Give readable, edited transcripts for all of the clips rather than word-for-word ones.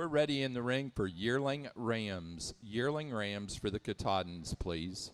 We're ready in the ring for yearling rams. Yearling rams for the Katahdins, please.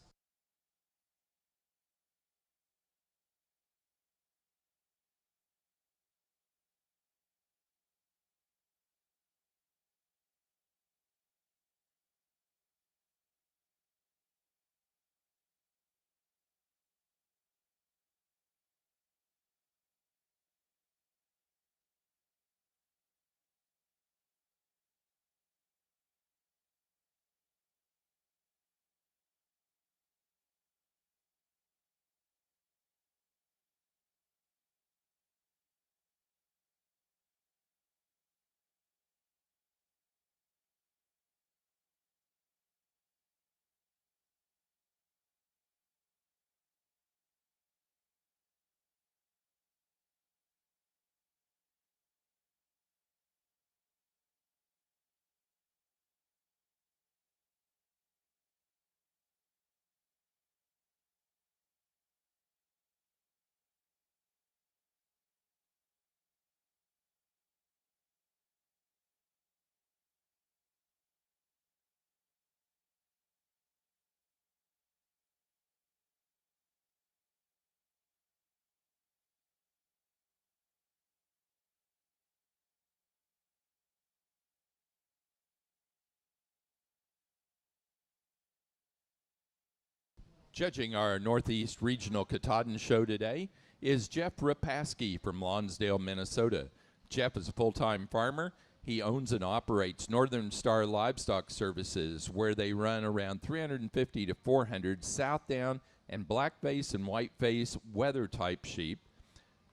Judging our Northeast Regional Katahdin show today is Jeff Rapaski from Lonsdale, Minnesota. Jeff is a full-time farmer. He owns and operates Northern Star Livestock Services, where they run around 350 to 400 Southdown and blackface and whiteface weather-type sheep.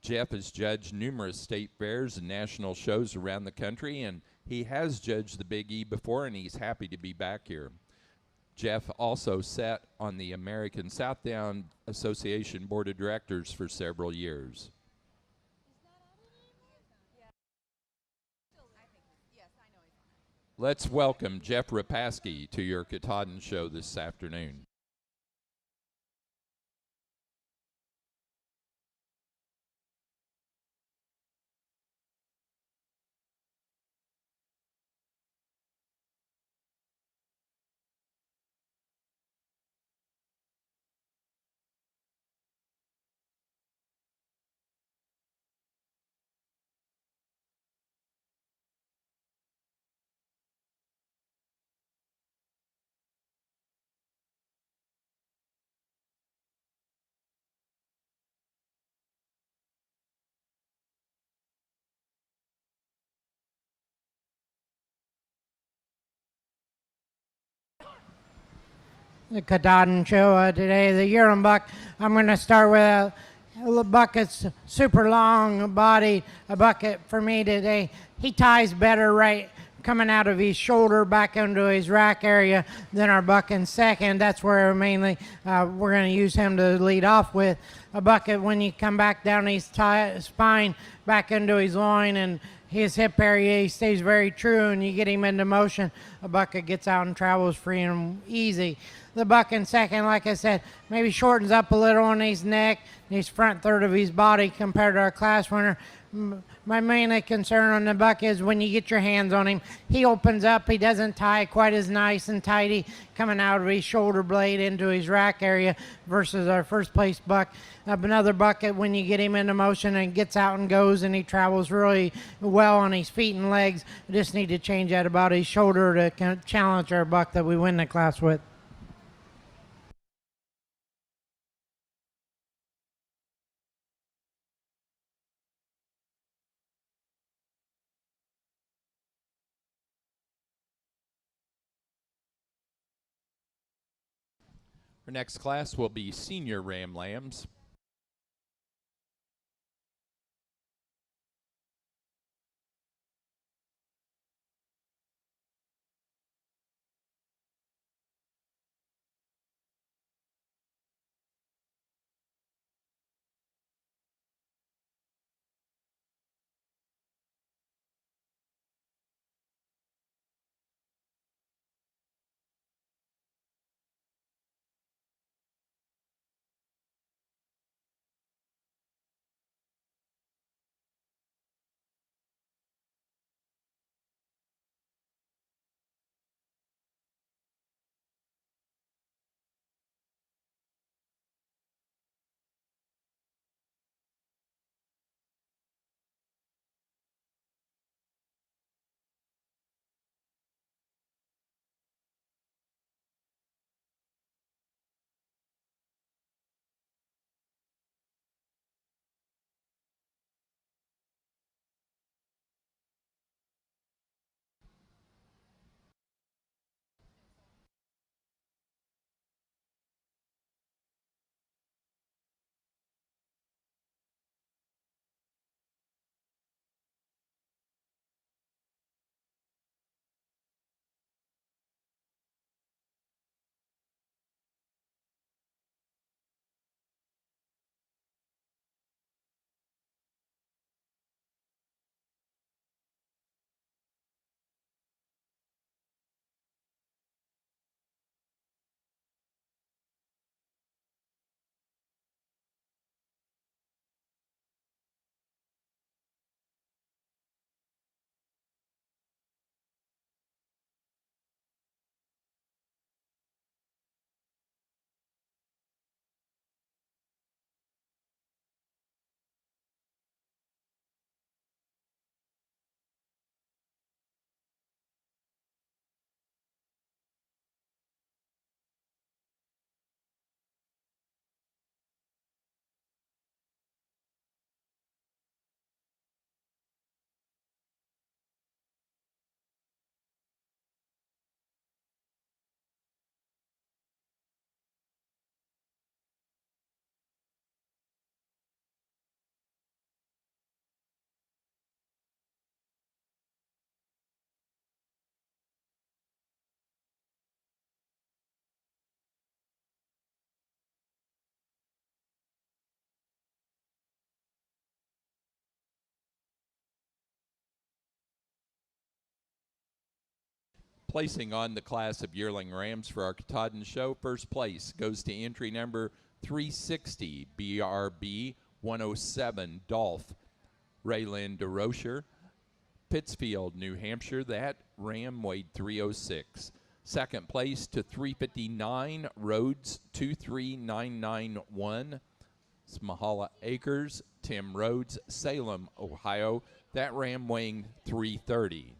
Jeff has judged numerous state fairs and national shows around the country, and he has judged the Big E before, and he's happy to be back here. Jeff also sat on the American Southdown Association Board of Directors for several years. Let's welcome Jeff Rapaski to your Katahdin show this afternoon. The Katahdin show today, the yearling buck. I'm going to start with a buck that's super long body. A bucket for me today. He ties better right coming out of his shoulder back into his rack area than our buck in second. That's where mainly we're going to use him to lead off with. A bucket when you come back down his spine, back into his loin and his hip area, he stays very true, and you get him into motion, a bucket gets out and travels free and easy. The buck in second, like I said, maybe shortens up a little on his neck, and his front third of his body compared to our class winner. My main concern on the buck is when you get your hands on him, he opens up, he doesn't tie quite as nice and tidy coming out of his shoulder blade into his rack area versus our first place buck. Another bucket when you get him into motion and gets out and goes and he travels really well on his feet and legs. We just need to change that about his shoulder to challenge our buck that we win the class with. Our next class will be Senior Ram Lambs. Placing on the class of yearling rams for our Katahdin show, first place goes to entry number 360, BRB 107, Dolph Rayland DeRocher, Pittsfield, New Hampshire. That ram weighed 306. Second place to 359, Rhodes 23991, Smahala Acres, Tim Rhodes, Salem, Ohio. That ram weighing 330.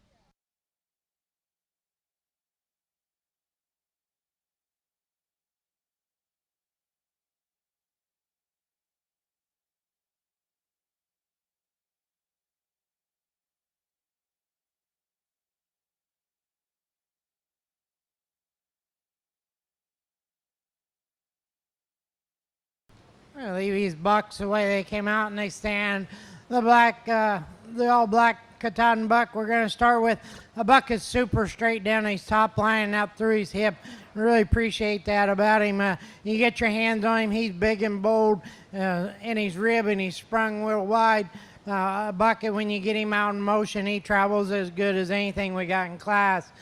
We're gonna leave these bucks the way they came out and they stand. The all black Katahdin buck. We're gonna start with a buck is super straight down his top line and out through his hip. Really appreciate that about him. You get your hands on him. He's big and bold in his rib and he's sprung real wide. A bucket when you get him out in motion, he travels as good as anything we got in class.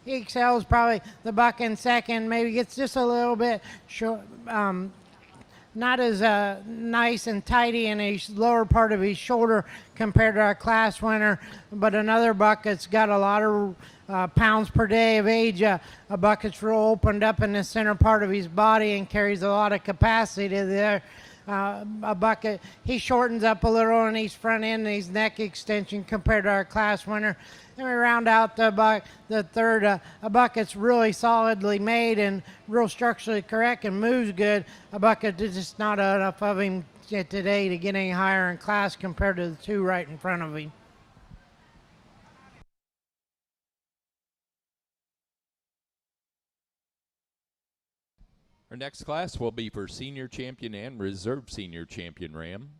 He excels probably the buck in second. Maybe gets just a little bit short. Not as nice and tidy in his lower part of his shoulder compared to our class winner, but another buck that's got a lot of pounds per day of age. A buck that's real opened up in the center part of his body and carries a lot of capacity there. A bucket, he shortens up a little on his front end and his neck extension compared to our class winner. Then we round out the third, a bucket's really solidly made and real structurally correct and moves good. A bucket, there's just not enough of him today to get any higher in class compared to the two right in front of him. Our next class will be for senior champion and reserve senior champion ram.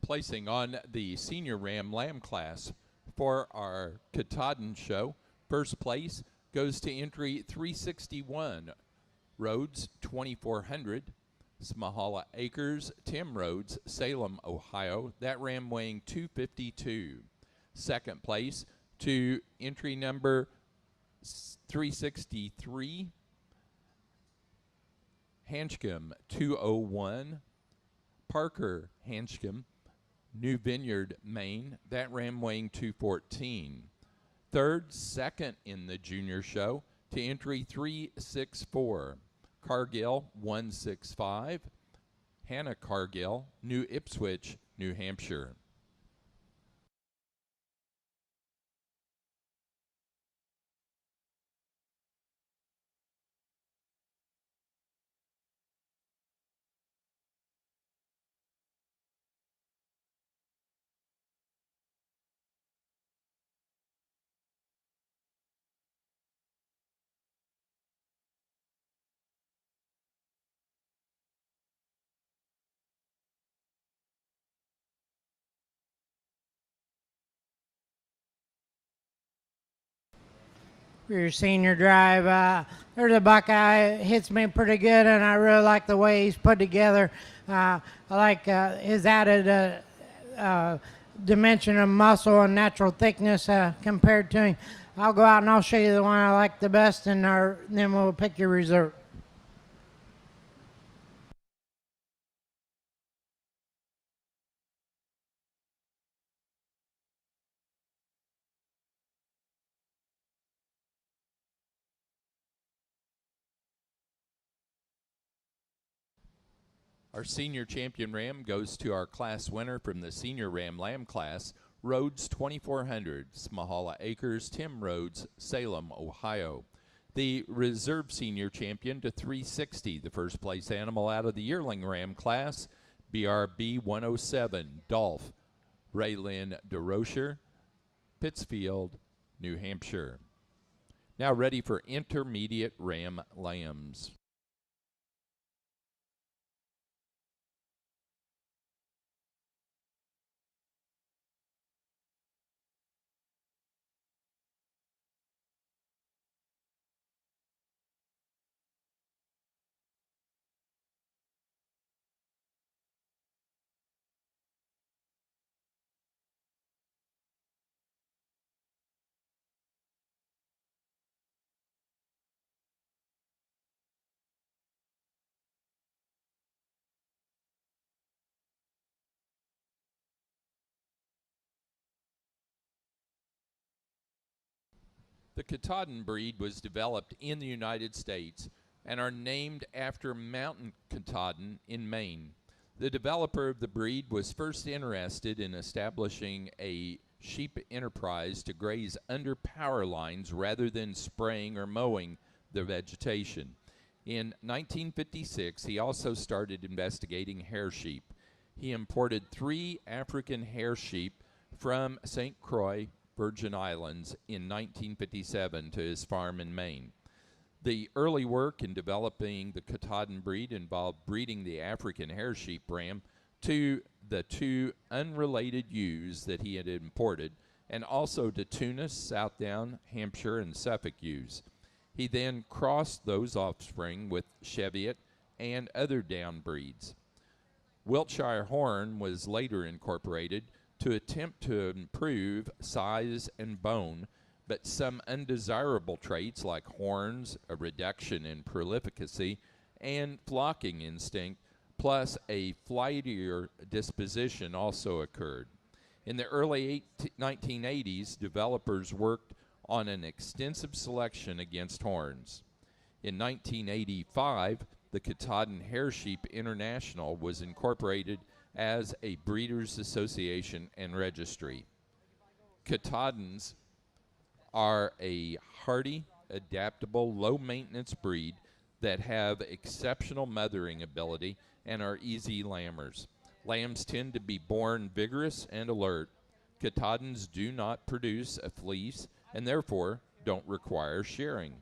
Placing on the senior ram lamb class for our Katahdin show, first place goes to entry 361, Rhodes 2400, Smahala Acres, Tim Rhodes, Salem, Ohio. That ram weighing 252. Second place to entry number 363, Hanchcomb 201, Parker Hanchcomb, New Vineyard, Maine. That ram weighing 214. Third, second in the junior show to entry 364, Cargill 165, Hannah Cargill, New Ipswich, New Hampshire. For your senior drive, there's a Buckeye hits me pretty good, and I really like the way he's put together. I like his added dimension of muscle and natural thickness compared to him. I'll go out and I'll show you the one I like the best, and then we'll pick your reserve. Our senior champion ram goes to our class winner from the senior ram lamb class, Rhodes 2400, Smahala Acres, Tim Rhodes, Salem, Ohio. The reserve senior champion to 360, the first place animal out of the yearling ram class, BRB 107, Dolph, Raylyn DeRocher, Pittsfield, New Hampshire. Now ready for intermediate ram lambs. The Katahdin breed was developed in the United States and are named after Mountain Katahdin in Maine. The developer of the breed was first interested in establishing a sheep enterprise to graze under power lines rather than spraying or mowing the vegetation. In 1956, he also started investigating hair sheep. He imported 3 African hair sheep from St. Croix, Virgin Islands, in 1957 to his farm in Maine. The early work in developing the Katahdin breed involved breeding the African hair sheep ram to the 2 unrelated ewes that he had imported, and also to Tunis, Southdown, Hampshire, and Suffolk ewes. He then crossed those offspring with Cheviot and other down breeds. Wiltshire Horn was later incorporated to attempt to improve size and bone, but some undesirable traits like horns, a reduction in prolificacy, and flocking instinct, plus a flightier disposition also occurred. In the early 1980s, developers worked on an extensive selection against horns. In 1985, the Katahdin Hair Sheep International was incorporated as a breeders' association and registry. Katahdins are a hardy, adaptable, low-maintenance breed that have exceptional mothering ability and are easy lambers. Lambs tend to be born vigorous and alert. Katahdins do not produce a fleece and therefore don't require shearing.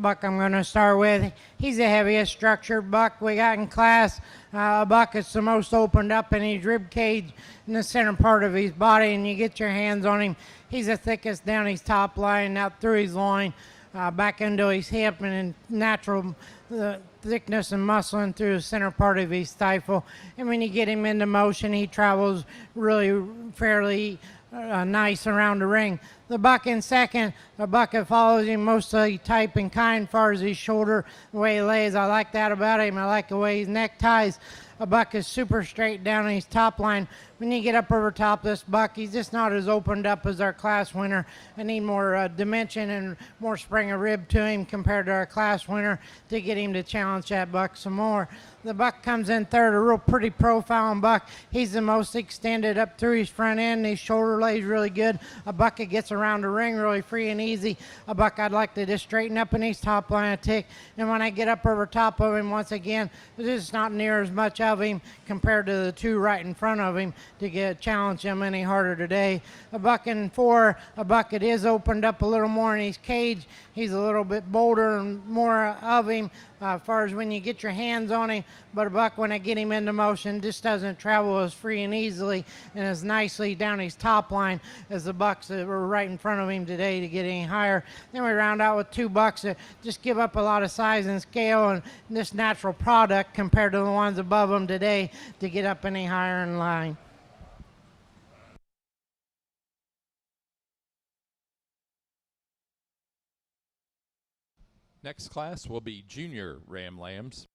buck I'm going to start with. He's the heaviest structured buck we got in class. A buck that's the most opened up in his rib cage in the center part of his body, and you get your hands on him. He's the thickest down his top line, out through his loin, back into his hip, and in natural thickness and muscling through the center part of his stifle. And when you get him into motion, he travels really fairly nice around the ring. The buck in second, a buck that follows him mostly type and kind as far as his shoulder, the way he lays. I like that about him. I like the way his neck ties. A buck is super straight down his top line. When you get up over top this buck, he's just not as opened up as our class winner. I need more dimension and more spring of rib to him compared to our class winner to get him to challenge that buck some more. The buck comes in third, a real pretty profiling buck. He's the most extended up through his front end. His shoulder lays really good. A buck that gets around the ring really free and easy. A buck I'd like to just straighten up in his top line a tick. And when I get up over top of him once again, there's just not near as much of him compared to the two right in front of him to challenge him any harder today. A buck in four, a buck that is opened up a little more in his cage. He's a little bit bolder and more of him as far as when you get your hands on him. But a buck, when I get him into motion, just doesn't travel as free and easily and as nicely down his top line as the bucks that were right in front of him today to get any higher. Then we round out with two bucks that just give up a lot of size and scale and this natural product compared to the ones above them today to get up any higher in line. Next class will be junior ram lambs.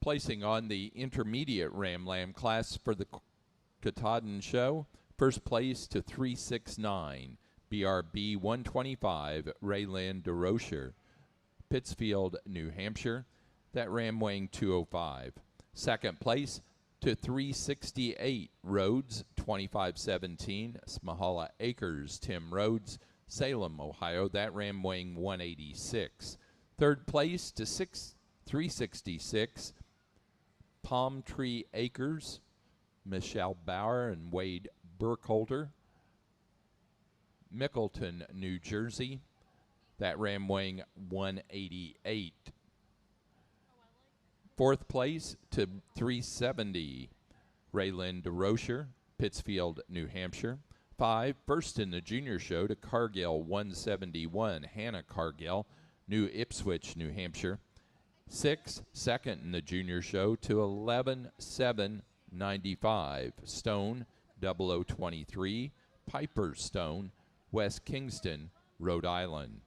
Placing on the intermediate ram lamb class for the Katahdin show, first place to 369, BRB 125, Rayland DeRocher, Pittsfield, New Hampshire. That ram weighing 205. Second place to 368, Rhodes 2517, Smahala Acres, Tim Rhodes, Salem, Ohio. That ram weighing 186. Third place to 366, Palm Tree Acres, Michelle Bauer and Wade Burkholder, Mickleton, New Jersey. That ram weighing 188. Fourth place to 370, Rayland DeRocher, Pittsfield, New Hampshire. 5, first in the junior show to Cargill 171, Hannah Cargill, New Ipswich, New Hampshire. 6, second in the junior show to 11-7-95, Stone 0023, Piper Stone, West Kingston, Rhode Island.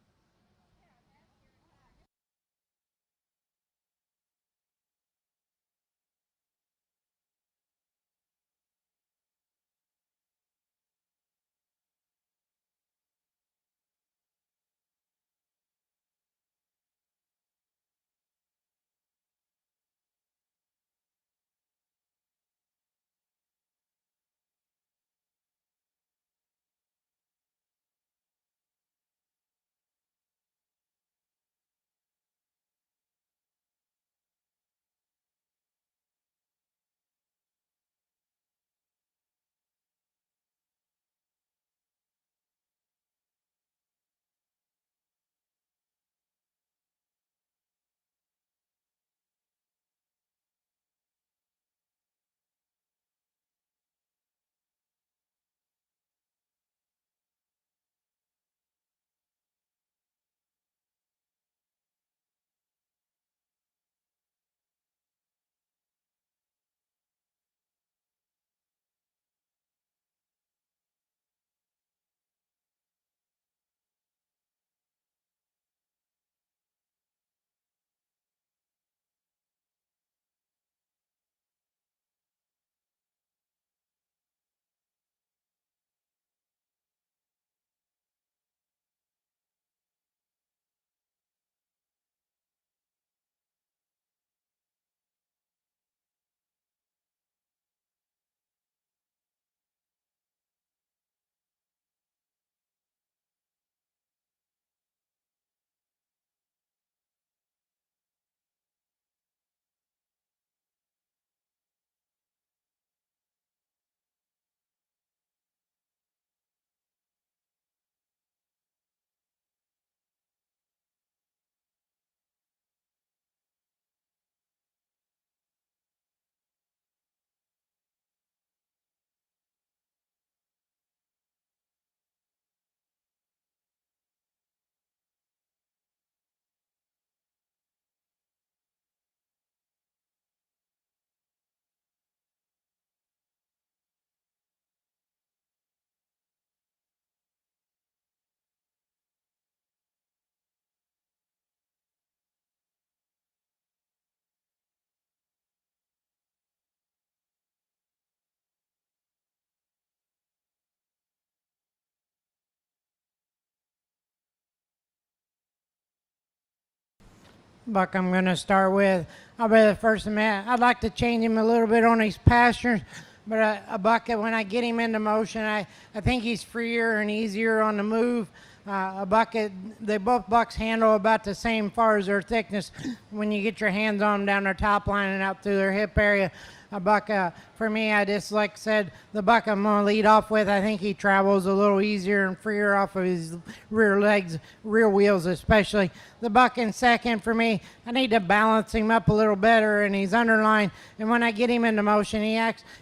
buck I'm going to start with. I'll be the first to admit I'd like to change him a little bit on his pastures, but a buck that when I get him into motion, I think he's freer and easier on the move. A bucket, they both bucks handle about the same far as their thickness when you get your hands on them down their top line and out through their hip area. A buck, for me, I just like I said, the buck I'm going to lead off with, I think he travels a little easier and freer off of his rear legs, rear wheels especially. The buck in second for me, I need to balance him up a little better, and he's underlined. And when I get him into motion,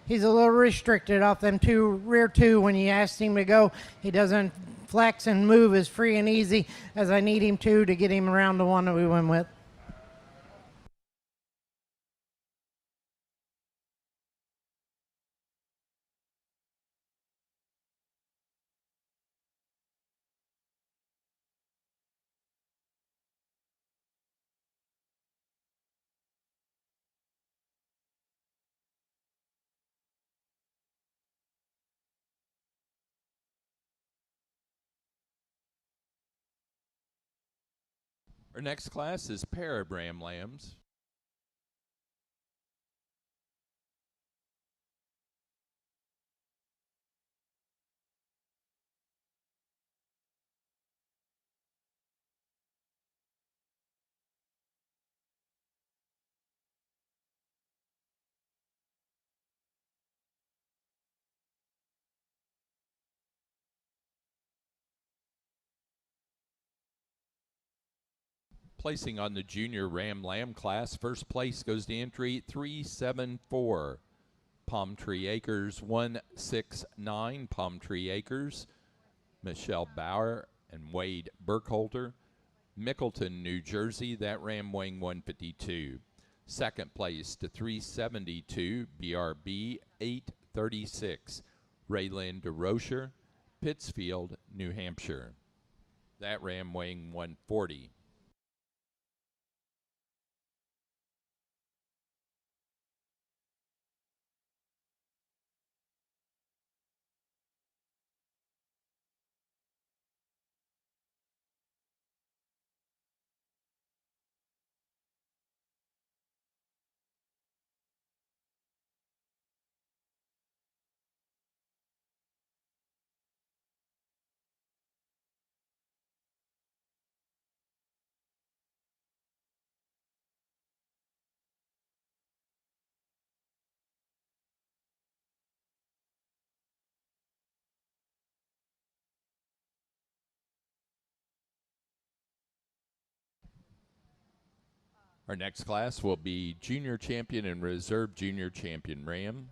he's a little restricted off them rear two. When you ask him to go, he doesn't flex and move as free and easy as I need him to get him around the one that we went with. Our next class is pair of ram lambs. Placing on the junior ram lamb class, first place goes to entry 374. Palm Tree Acres 169. Palm Tree Acres, Michelle Bauer and Wade Burkholder. Mickleton, New Jersey, that ram weighing 152. Second place to 372, BRB 836. Rayland DeRocher, Pittsfield, New Hampshire. That ram weighing 140. Our next class will be Junior Champion and Reserve Junior Champion Ram.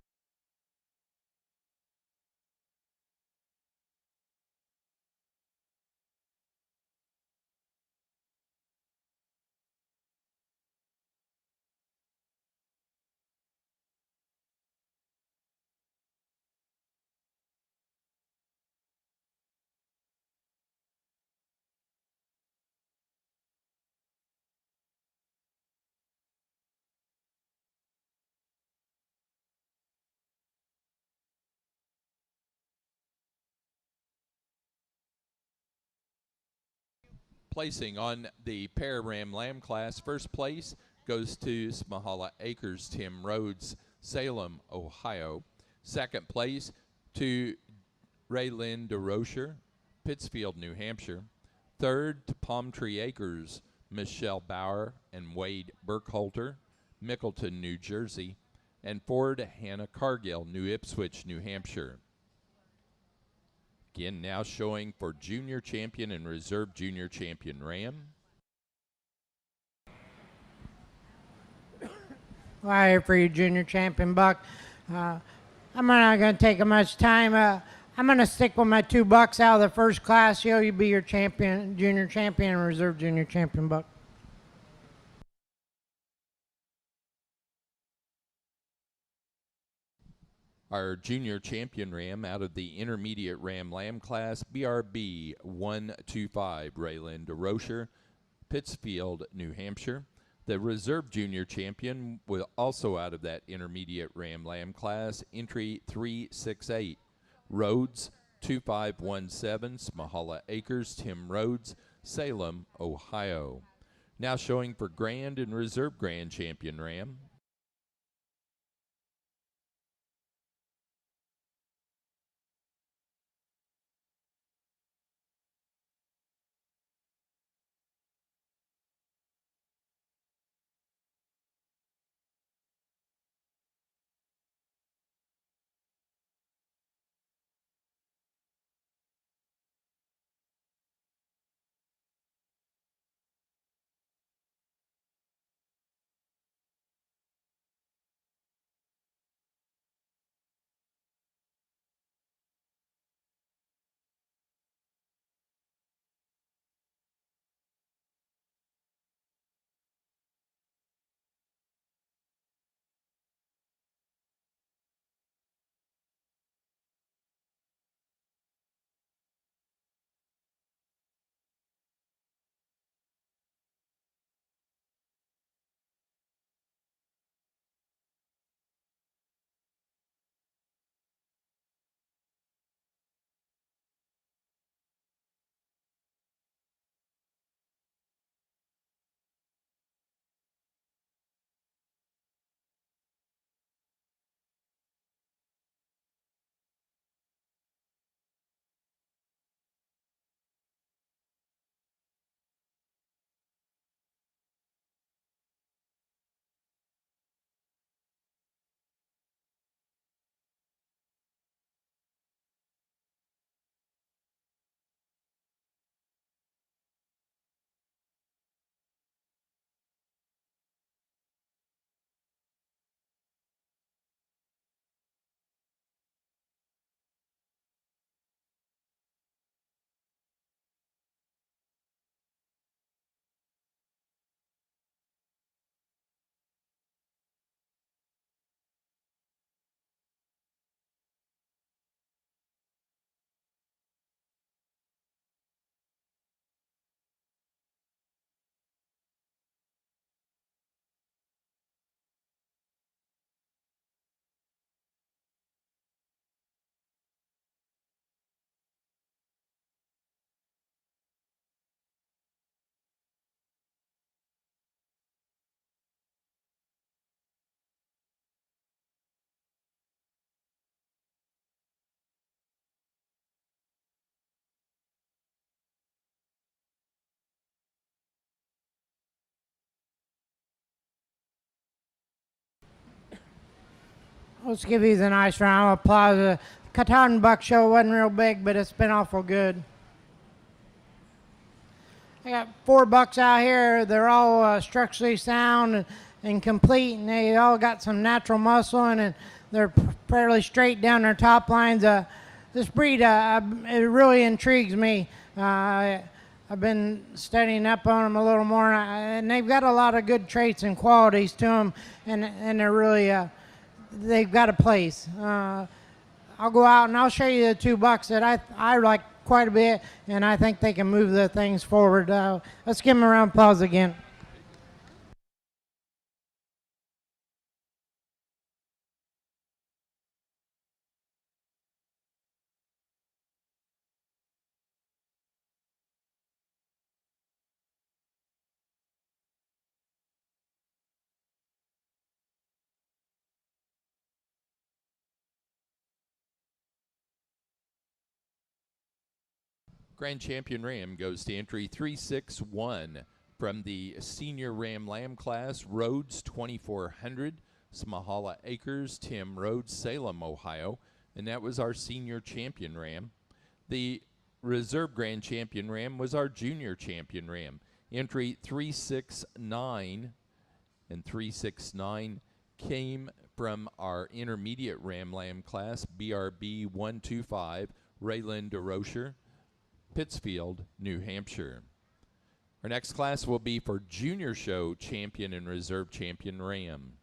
Placing on the pair ram lamb class, first place goes to Smahala Acres, Tim Rhodes, Salem, Ohio. Second place to Rayland DeRocher, Pittsfield, New Hampshire. Third to Palm Tree Acres, Michelle Bauer and Wade Burkholder, Mickleton, New Jersey. And fourth to Hannah Cargill, New Ipswich, New Hampshire. Again, now showing for Junior Champion and Reserve Junior Champion Ram. Well, here for you, Junior Champion Buck. I'm not going to take much time. I'm going to stick with my 2 bucks out of the first class. You'll be your champion, Junior Champion, and Reserve Junior Champion Buck. Our Junior Champion Ram out of the Intermediate Ram Lamb class, BRB 125, Rayland DeRocher, Pittsfield, New Hampshire. The Reserve Junior Champion will also out of that Intermediate Ram Lamb class, entry 368, Rhodes 2517, Smahala Acres, Tim Rhodes, Salem, Ohio. Now showing for Grand and Reserve Grand Champion Ram. Let's give you the nice round of applause. The Katahdin Buck Show wasn't real big, but it's been awful good. I got 4 bucks out here. They're all structurally sound and complete, and they all got some natural muscle, and they're fairly straight down their top lines. This breed, it really intrigues me. I've been studying up on them a little more, and they've got a lot of good traits and qualities to them, and they're really they've got a place. I'll go out and I'll show you the 2 bucks that I like quite a bit, and I think they can move the things forward. Let's give them a round of applause again. Grand Champion Ram goes to entry 361 from the Senior Ram Lamb class, Rhodes 2400, Smahala Acres, Tim Rhodes, Salem, Ohio. And that was our Senior Champion Ram. The Reserve Grand Champion Ram was our Junior Champion Ram. Entry 369 and 369 came from our Intermediate Ram Lamb class, BRB 125, Rayland DeRocher, Pittsfield, New Hampshire. Our next class will be for Junior Show Champion and Reserve Champion Ram.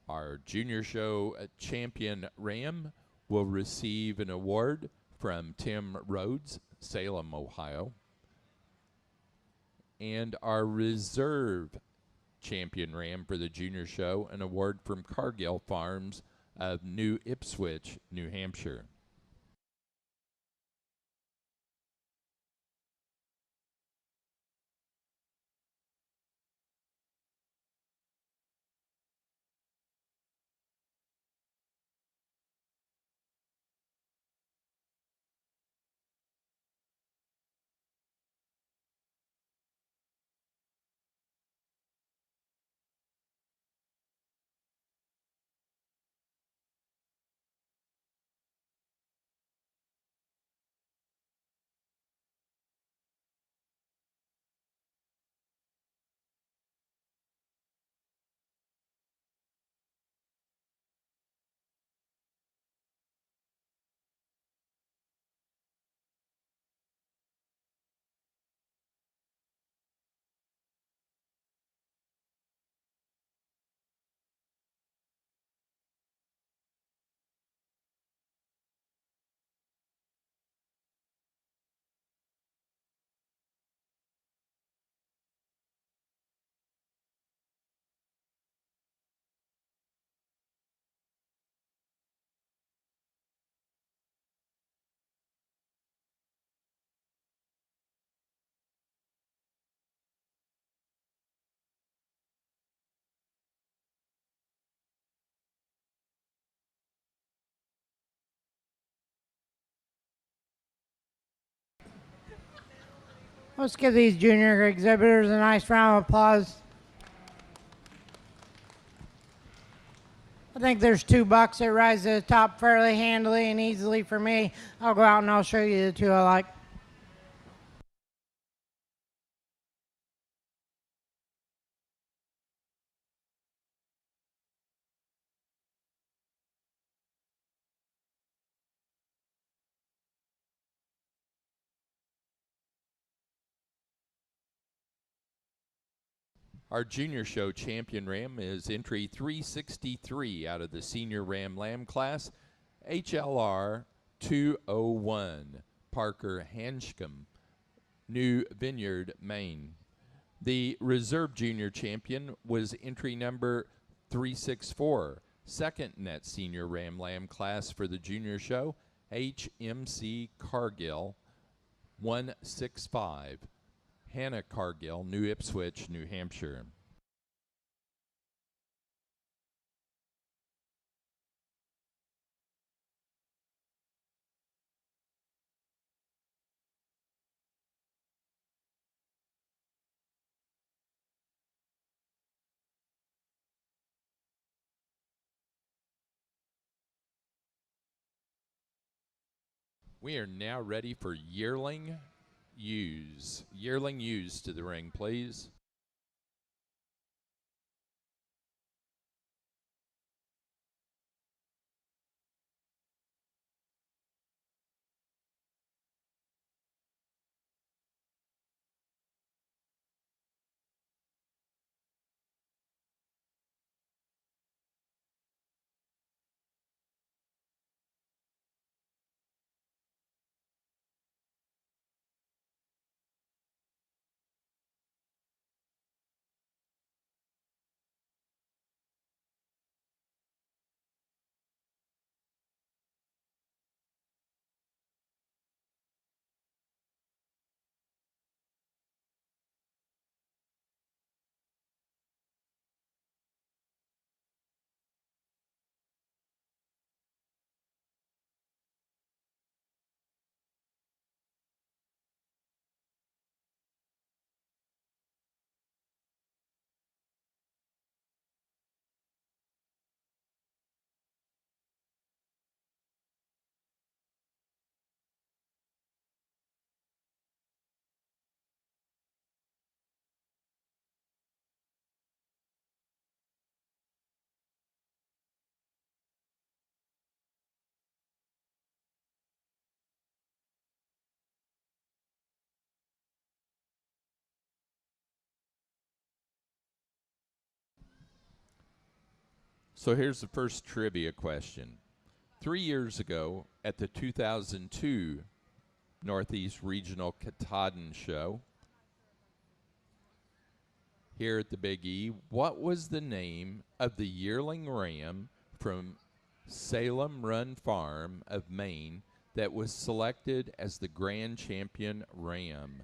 Our Junior Show Champion Ram will receive an award from Tim Rhodes, Salem, Ohio. And our Reserve Champion Ram for the Junior Show, an award from Cargill Farms of New Ipswich, New Hampshire. Let's give these junior exhibitors a nice round of applause. I think there's 2 bucks that rise to the top fairly handily and easily for me. I'll go out and I'll show you the 2 I like. Our junior show champion ram is entry 363 out of the senior ram lamb class, HLR 201, Parker Hanscom, New Vineyard, Maine. The reserve junior champion was entry number 364, second in that senior ram lamb class for the junior show, HMC Cargill 165. Hannah Cargill, New Ipswich, New Hampshire. We are now ready for yearling ewes. Yearling ewes to the ring, please. So here's the first trivia question. 3 years ago at the 2002 Northeast Regional Katahdin Show here at the Big E, what was the name of the yearling ram from Salem Run Farm of Maine that was selected as the grand champion ram?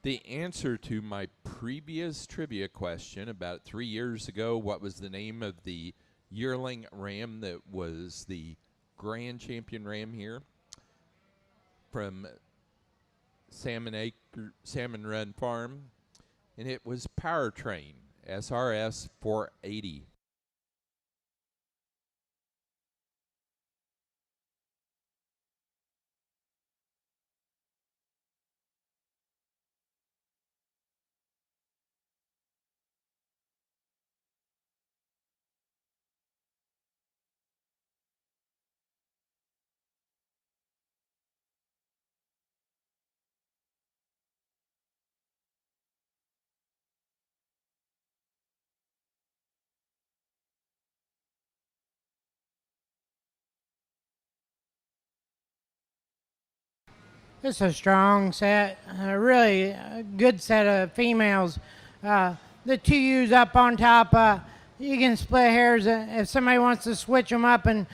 The answer to my previous trivia question about 3 years ago, what was the name of the yearling ram that was the grand champion ram here from Salmon Run Farm? And it was Powertrain, SRS 480. It's a strong set, a really good set of females. The two ewes up on top, you can split hairs if somebody wants to switch them up, and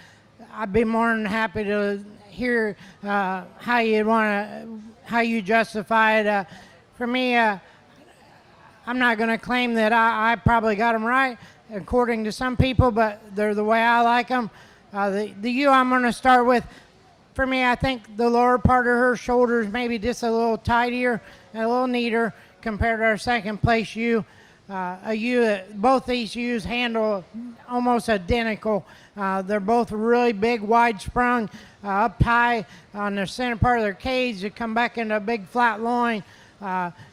I'd be more than happy to hear how you justify it. For me, I'm not going to claim that I probably got them right, according to some people, but they're the way I like them. The ewe I'm going to start with, for me, I think the lower part of her shoulders maybe just a little tidier and a little neater compared to our second place ewe. A ewe that both these ewes handle almost identical. They're both really big, wide sprung, up high on the center part of their cage. They come back into a big flat loin.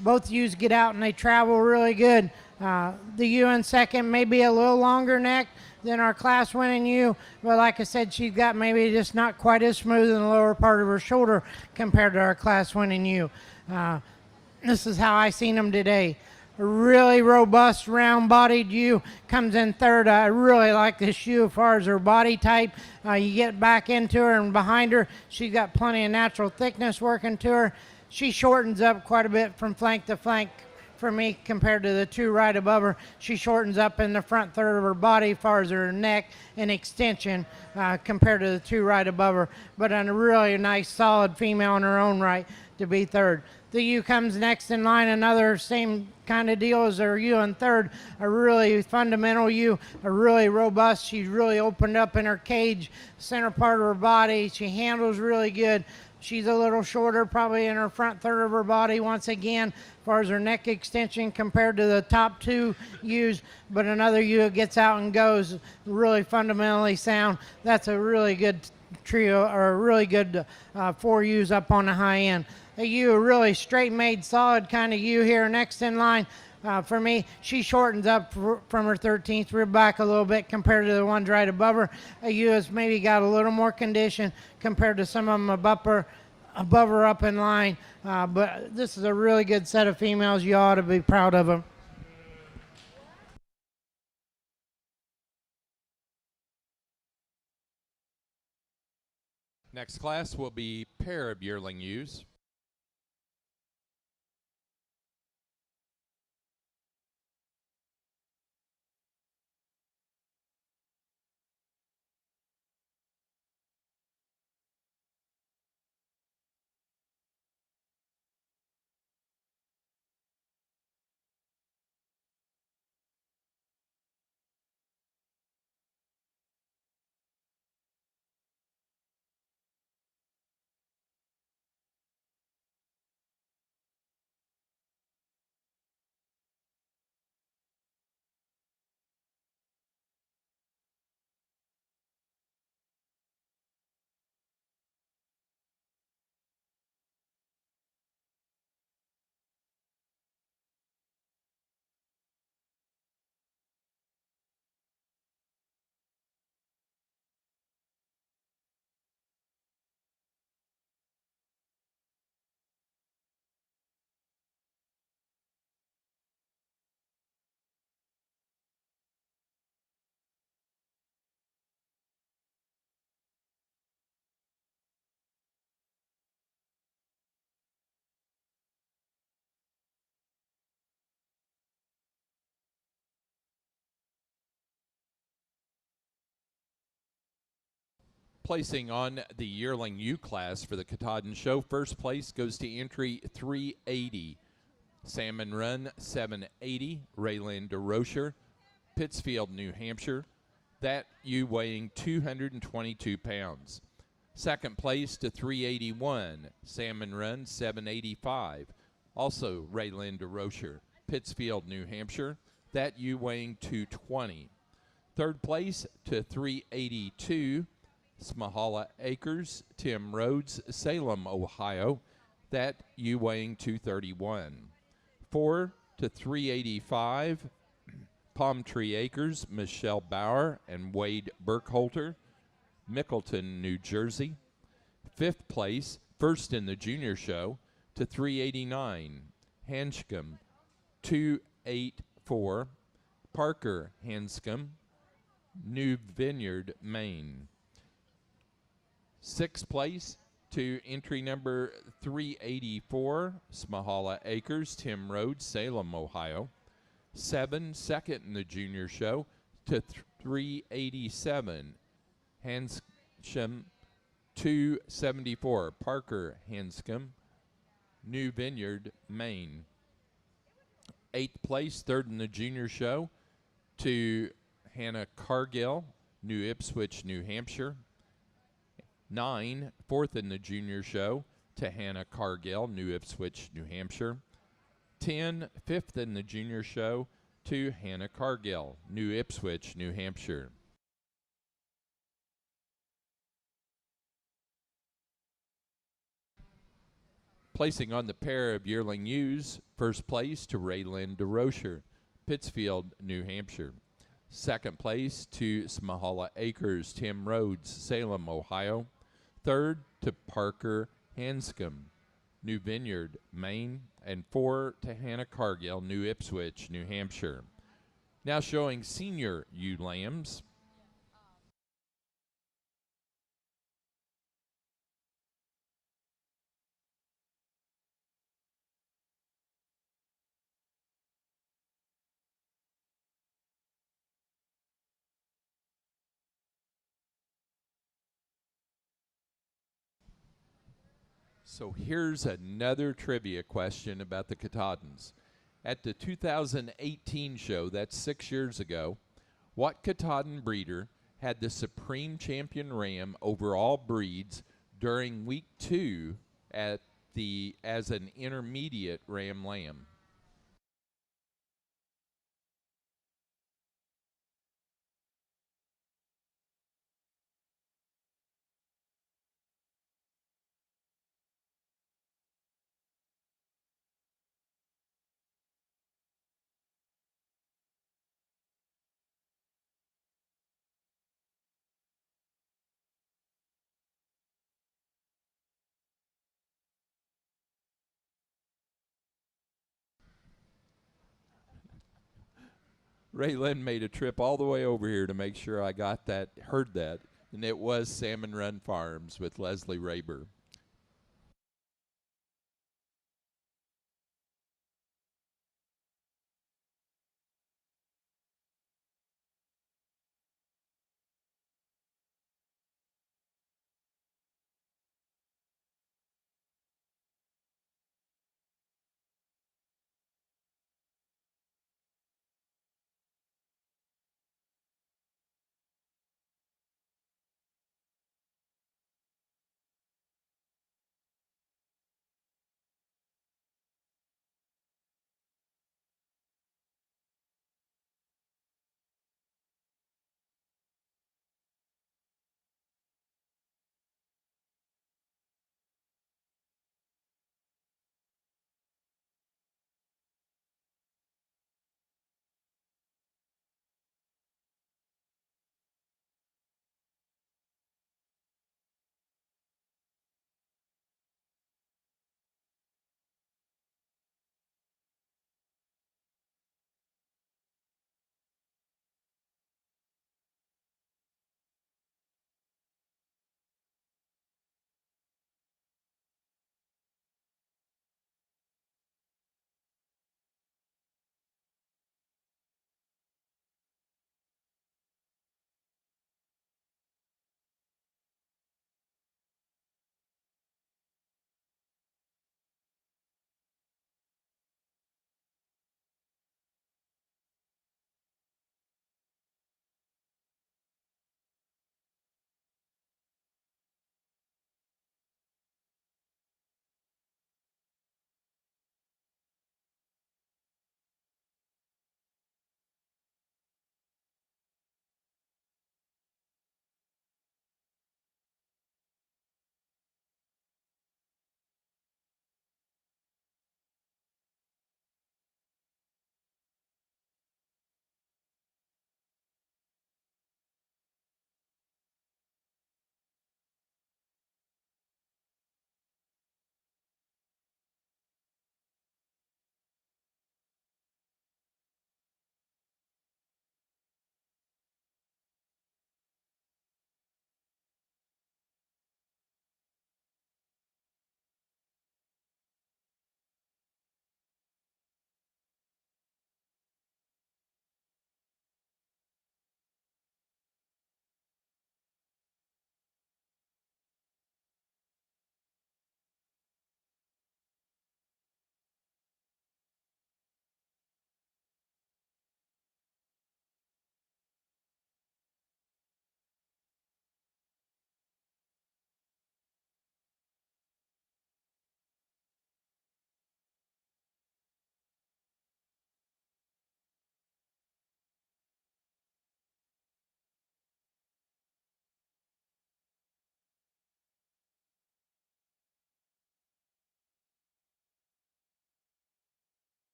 Both ewes get out and they travel really good. The ewe in second may be a little longer neck than our class winning ewe, but like I said, she's got maybe just not quite as smooth in the lower part of her shoulder compared to our class winning ewe. This is how I seen them today. A really robust, round-bodied ewe comes in third. I really like this ewe as far as her body type. You get back into her and behind her, she's got plenty of natural thickness working to her. She shortens up quite a bit from flank to flank for me compared to the two right above her. She shortens up in the front third of her body as far as her neck and extension compared to the two right above her. But a really nice, solid female in her own right to be third. The ewe comes next in line, another same kind of deal as her ewe in third. A really fundamental ewe, a really robust. She's really opened up in her cage, center part of her body. She handles really good. She's a little shorter, probably in her front third of her body once again, as far as her neck extension compared to the top two ewes. But another ewe gets out and goes, really fundamentally sound. That's a really good trio, or a really good four ewes up on the high end. A ewe, a really straight-made, solid kind of ewe here next in line. For me, she shortens up from her 13th rib back a little bit compared to the ones right above her. A ewe has maybe got a little more condition compared to some of them above her up in line. But this is a really good set of females. You ought to be proud of them. Next class will be pair of yearling ewes. Placing on the yearling ewe class for the Katahdin show, first place goes to entry 380, Salmon Run 780, Rayland DeRocher, Pittsfield, New Hampshire. That ewe weighing 222 pounds. Second place to 381, Salmon Run 785, also Rayland DeRocher, Pittsfield, New Hampshire. That ewe weighing 220. Third place to 382, Smahala Acres, Tim Rhodes, Salem, Ohio. That ewe weighing 231. 4 to 385, Palm Tree Acres, Michelle Bauer and Wade Burkholter, Mickleton, New Jersey. Fifth place, first in the junior show, to 389, Hanscom, 284, Parker Hanscom, New Vineyard, Maine. Sixth place to entry number 384, Smahala Acres, Tim Rhodes, Salem, Ohio. Second in the junior show to 387, Hanscom, 274, Parker Hanscom, New Vineyard, Maine. Eighth place, third in the junior show, to Hannah Cargill, New Ipswich, New Hampshire. 9, fourth in the junior show, to Hannah Cargill, New Ipswich, New Hampshire. 10, fifth in the junior show, to Hannah Cargill, New Ipswich, New Hampshire. Placing on the pair of yearling ewes, first place to Rayland DeRocher, Pittsfield, New Hampshire. Second place to Smahala Acres, Tim Rhodes, Salem, Ohio. Third to Parker Hanscom, New Vineyard, Maine. And 4 to Hannah Cargill, New Ipswich, New Hampshire. Now showing senior ewe lambs. So here's another trivia question about the Katahdins. At the 2018 show, that's 6 years ago, what Katahdin breeder had the supreme champion ram over all breeds during week 2 as an intermediate ram lamb? Ray Lynn made a trip all the way over here to make sure I heard that, and it was Salmon Run Farms with Leslie Raber.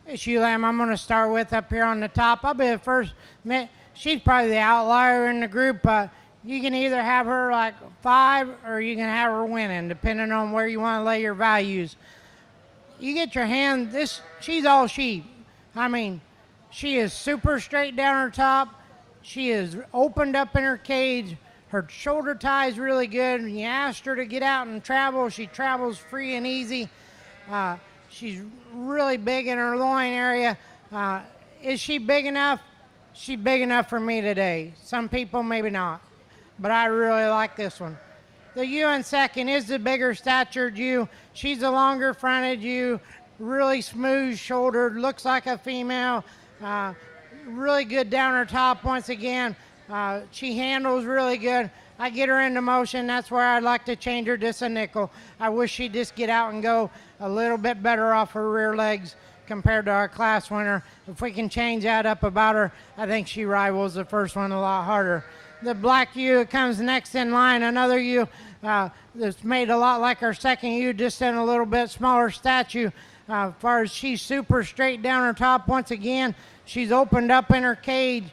This ewe lamb I'm going to start with up here on the top. I'll be the first. She's probably the outlier in the group, but you can either have her like 5 or you can have her winning, depending on where you want to lay your values. You get your hand, she's all sheep. I mean, she is super straight down her top. She is opened up in her cage. Her shoulder tie is really good. When you asked her to get out and travel, she travels free and easy. She's really big in her loin area. Is she big enough? She's big enough for me today. Some people maybe not, but I really like this one. The ewe in second is the bigger statured ewe. She's the longer fronted ewe, really smooth shouldered, looks like a female. Really good down her top once again. She handles really good. I get her into motion. That's where I'd like to change her just a nickel. I wish she'd just get out and go a little bit better off her rear legs compared to our class winner. If we can change that up about her, I think she rivals the first one a lot harder. The black ewe comes next in line, another ewe that's made a lot like our second ewe, just in a little bit smaller statue. As far as she's super straight down her top once again, she's opened up in her cage.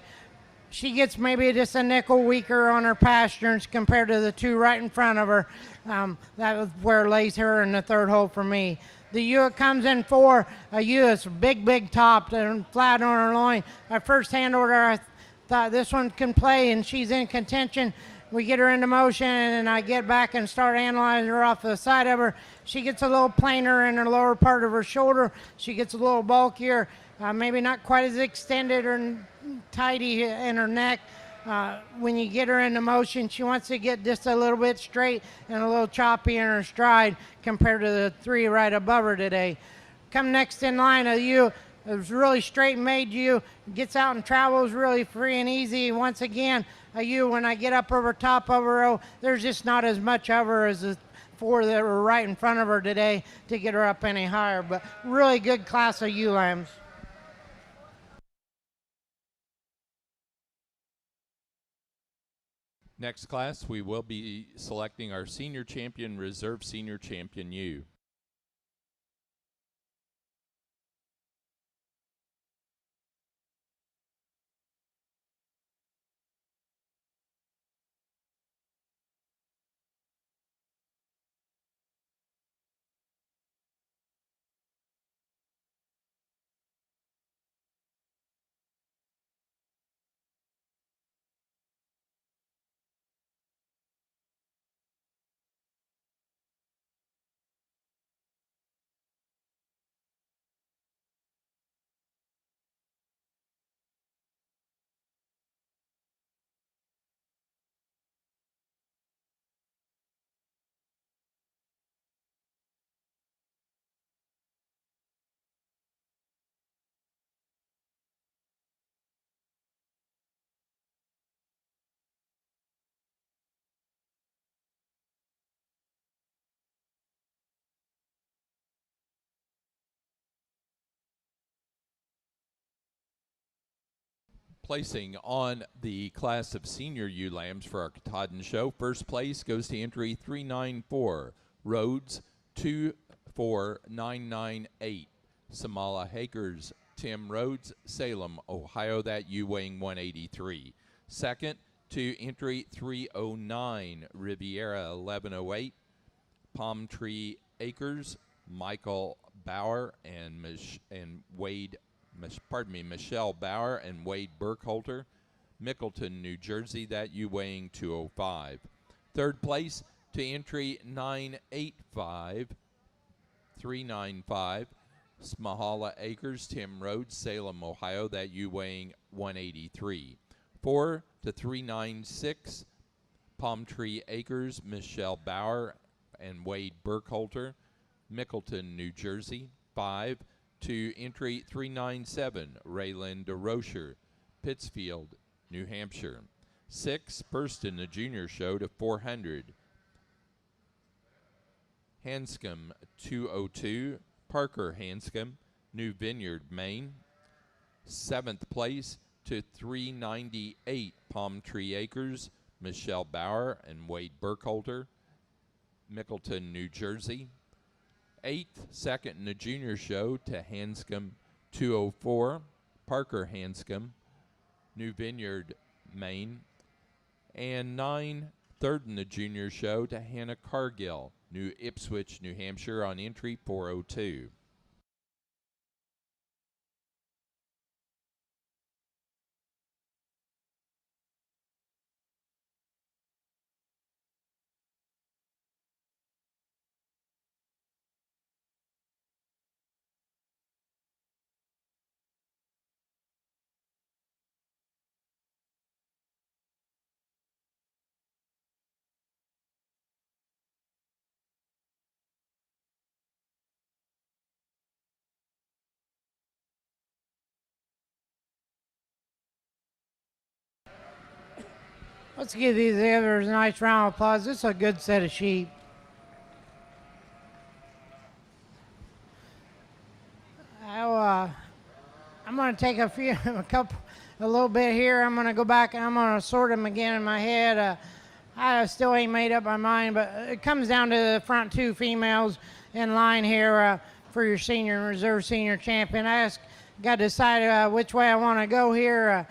She gets maybe just a nickel weaker on her pasterns compared to the two right in front of her. That was where lays her in the third hole for me. The ewe comes in 4, a ewe that's big top and flat on her loin. I first handled her, I thought this one can play, and she's in contention. We get her into motion, and I get back and start analyzing her off the side of her. She gets a little plainer in the lower part of her shoulder. She gets a little bulkier, maybe not quite as extended or tidy in her neck. When you get her into motion, she wants to get just a little bit straight and a little choppy in her stride compared to the 3 right above her today. Come next in line, a ewe. It was really straight made ewe, gets out and travels really free and easy. Once again, a ewe, when I get up over top of her, there's just not as much of her as the 4 that were right in front of her today to get her up any higher. But really good class of ewe lambs. Next class, we will be selecting our senior champion, reserve senior champion ewe. Placing on the class of senior ewe lambs for our Katahdin show, first place goes to entry 394, Rhodes 24998, Samala Hakers, Tim Rhodes, Salem, Ohio, that ewe weighing 183. Second to entry 309, Riviera 1108, Palm Tree Acres, Michael Bauer and Michelle Bauer and Wade Burkholter, Mickleton, New Jersey, that ewe weighing 205. Third place to entry 395, Smahala Acres, Tim Rhodes, Salem, Ohio, that ewe weighing 183. 4 to 396, Palm Tree Acres, Michelle Bauer and Wade Burkholter, Mickleton, New Jersey. 5 to entry 397, Rayland DeRocher, Pittsfield, New Hampshire. 6, first in the junior show to 400, Hanscom 202, Parker Hanscom, New Vineyard, Maine. 7th place to 398, Palm Tree Acres, Michelle Bauer and Wade Burkholter, Mickleton, New Jersey. 8th, second in the junior show to Hanscom 204, Parker Hanscom, New Vineyard, Maine. And 9, third in the junior show to Hannah Cargill, New Ipswich, New Hampshire, on entry 402. Let's give these others a nice round of applause. This is a good set of sheep. I'm going to take a little bit here. I'm going to go back and I'm going to sort them again in my head. I still ain't made up my mind, but it comes down to the front two females in line here for your senior and reserve senior champion. Got to decide which way I want to go here.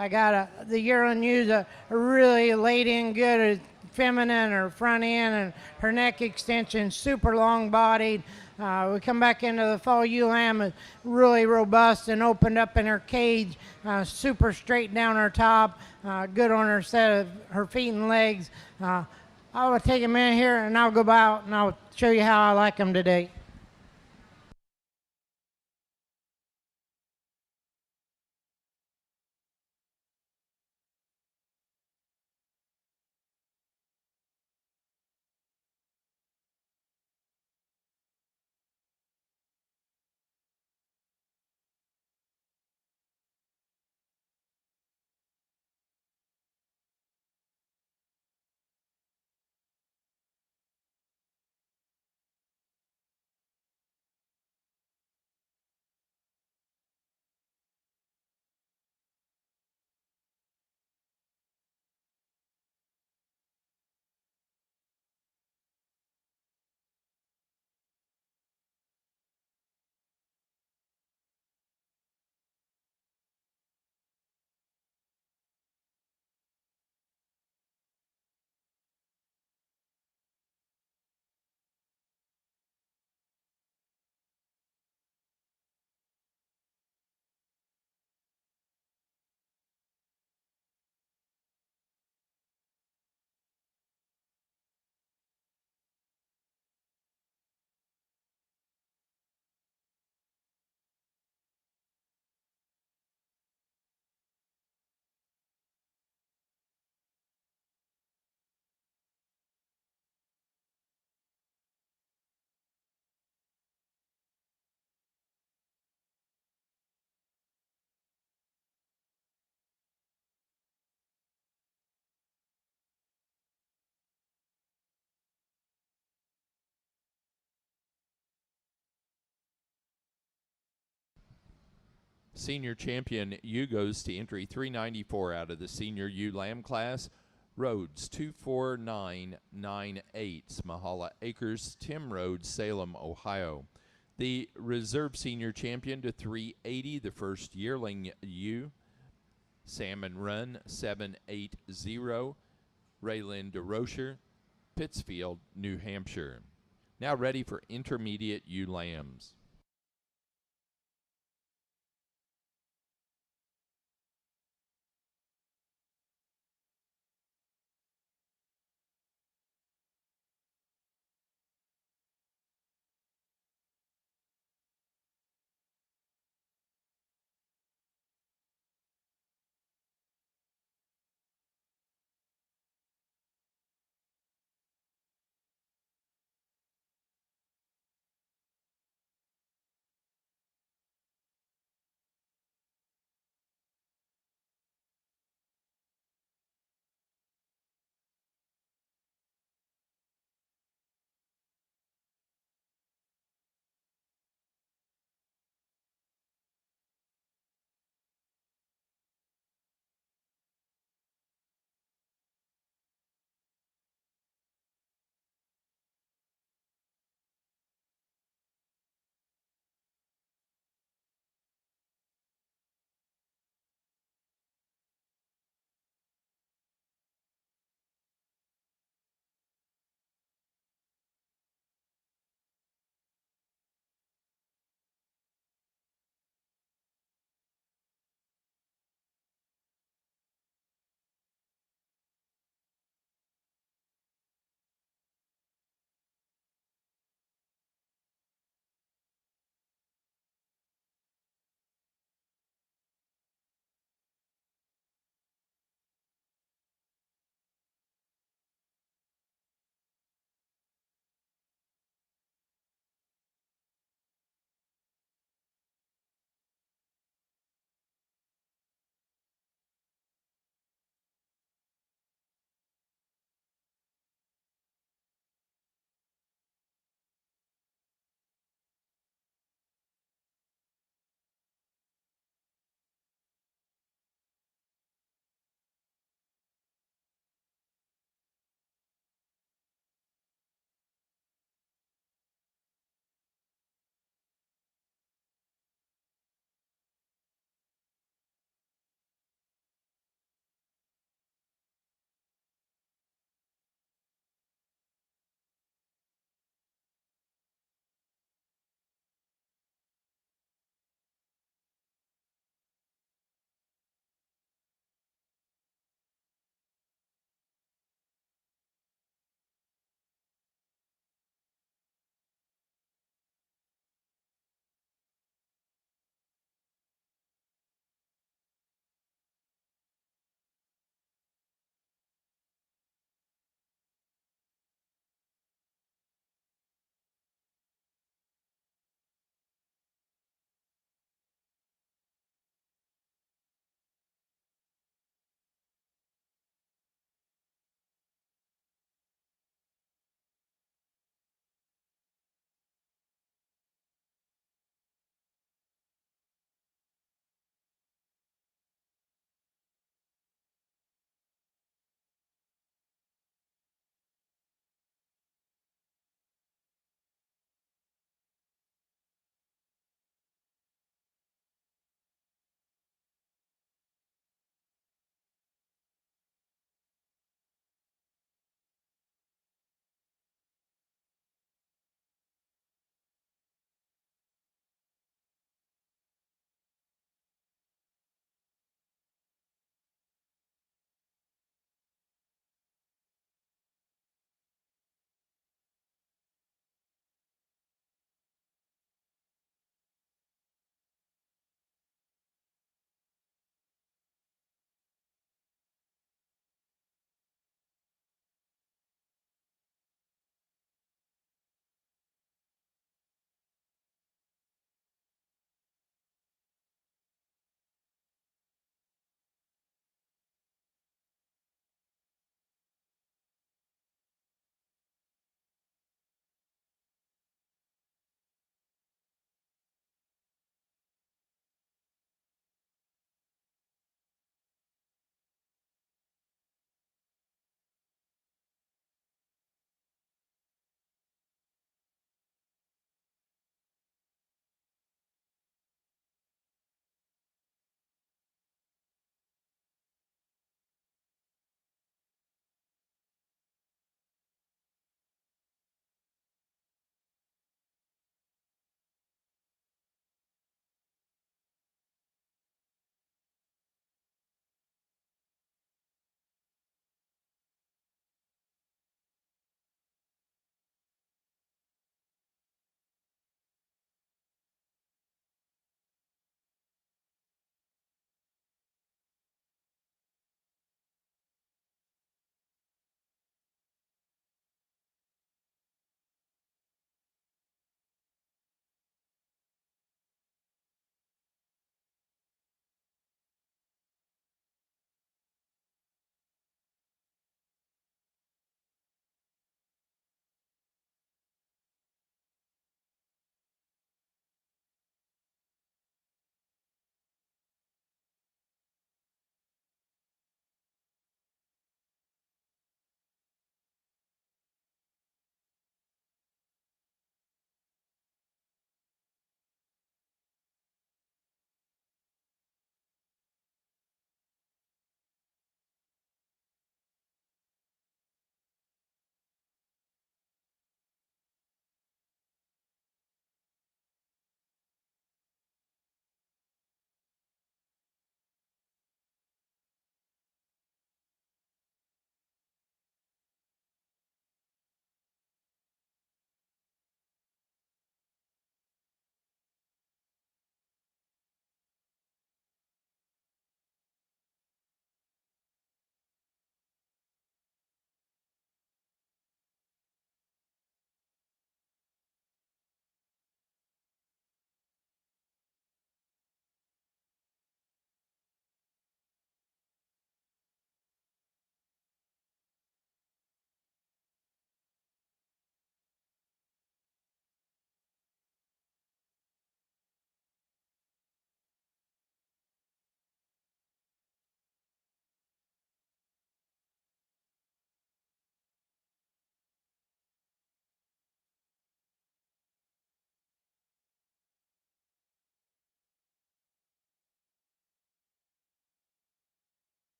I got the yearling ewes a really laid in good, feminine, her front end and her neck extension, super long bodied. We come back into the fall ewe lamb, really robust and opened up in her cage, super straight down her top, good on her set of her feet and legs. I'll take a minute here and I'll go out and I'll show you how I like them today. Senior champion ewe goes to entry 394 out of the senior ewe lamb class. Rhodes 24998, Smahala Acres, Tim Road, Salem, Ohio. The reserve senior champion to 380, the first yearling ewe. Salmon Run 780, Rayland DeRocher, Pittsfield, New Hampshire. Now ready for intermediate ewe lambs.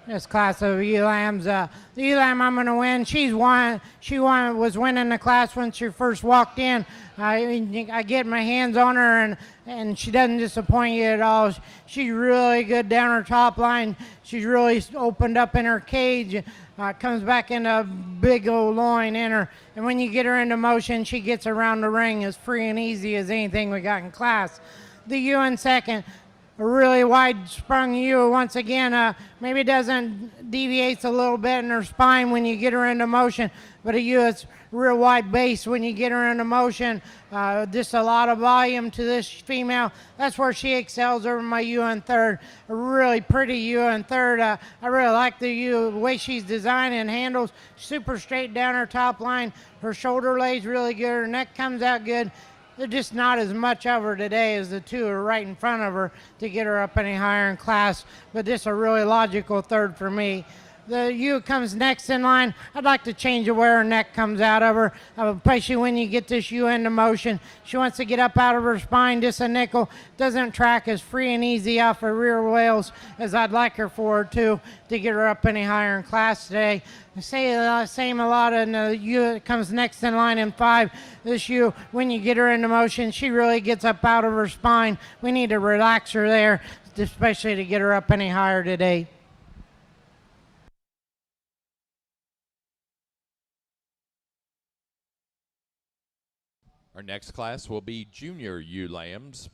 this class of ewe lambs. The ewe lamb I'm going to win. Was winning the class when she first walked in. I get my hands on her, and she doesn't disappoint you at all. She's really good down her top line. She's really opened up in her cage. Comes back in a big old loin in her. And when you get her into motion, she gets around the ring as free and easy as anything we got in class. The ewe in second, a really wide sprung ewe once again, maybe doesn't deviates a little bit in her spine when you get her into motion, but a ewe is real wide base when you get her into motion. Just a lot of volume to this female. That's where she excels over my ewe in third. A really pretty ewe in third. I really like the ewe, the way she's designed and handles. Super straight down her top line. Her shoulder lays really good. Her neck comes out good. There's just not as much of her today as the two are right in front of her to get her up any higher in class, but this is a really logical third for me. The ewe comes next in line. I'd like to change the way her neck comes out of her, especially when you get this ewe into motion. She wants to get up out of her spine. Just a nickel doesn't track as free and easy off her rear wales as I'd like her for to get her up any higher in class today. I say the same a lot, and the ewe comes next in line in five. This ewe, when you get her into motion, she really gets up out of her spine. We need to relax her there, especially to get her up any higher today. Our next class will be junior ewe lambs.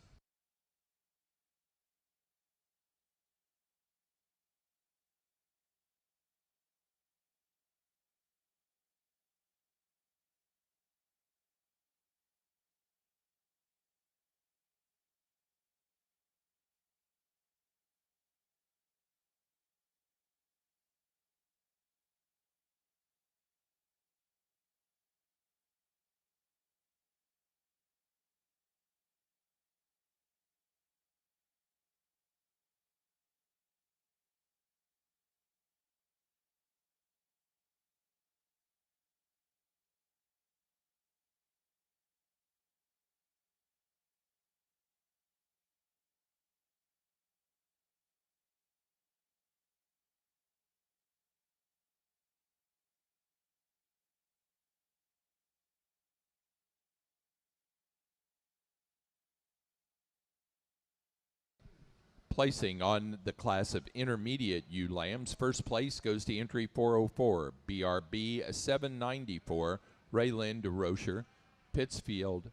Placing on the class of intermediate ewe lambs, first place goes to entry 404, BRB 794, Rayland DeRocher, Pittsfield,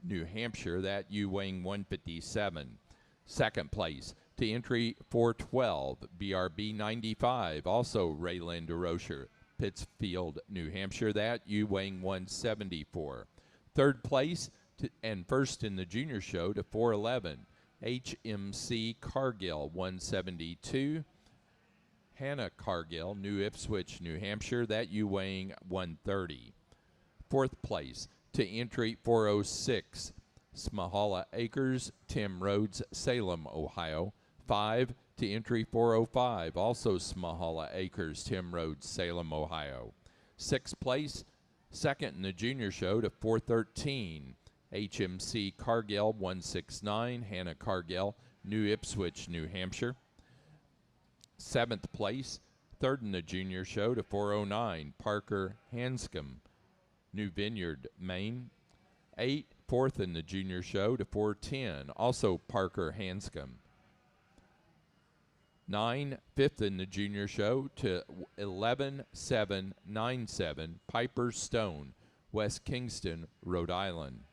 New Hampshire, that ewe weighing 157. Second place to entry 412, BRB 95, also Rayland DeRocher, Pittsfield, New Hampshire, that ewe weighing 174. Third place and first in the junior show to 411, HMC Cargill 172, Hannah Cargill, New Ipswich, New Hampshire, that ewe weighing 130. Fourth place to entry 406, Smahala Acres, Tim Rhodes, Salem, Ohio. 5 to entry 405, also Smahala Acres, Tim Rhodes, Salem, Ohio. Sixth place, second in the junior show to 413, HMC Cargill 169, Hannah Cargill, New Ipswich, New Hampshire. Seventh place, third in the junior show to 409, Parker Hanscom, New Vineyard, Maine. 8, fourth in the junior show to 410, also Parker Hanscom. 9, fifth in the junior show to 11797, Piper Stone, West Kingston, Rhode Island.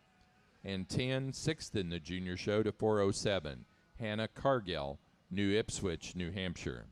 And 10, sixth in the junior show to 407, Hannah Cargill, New Ipswich, New Hampshire.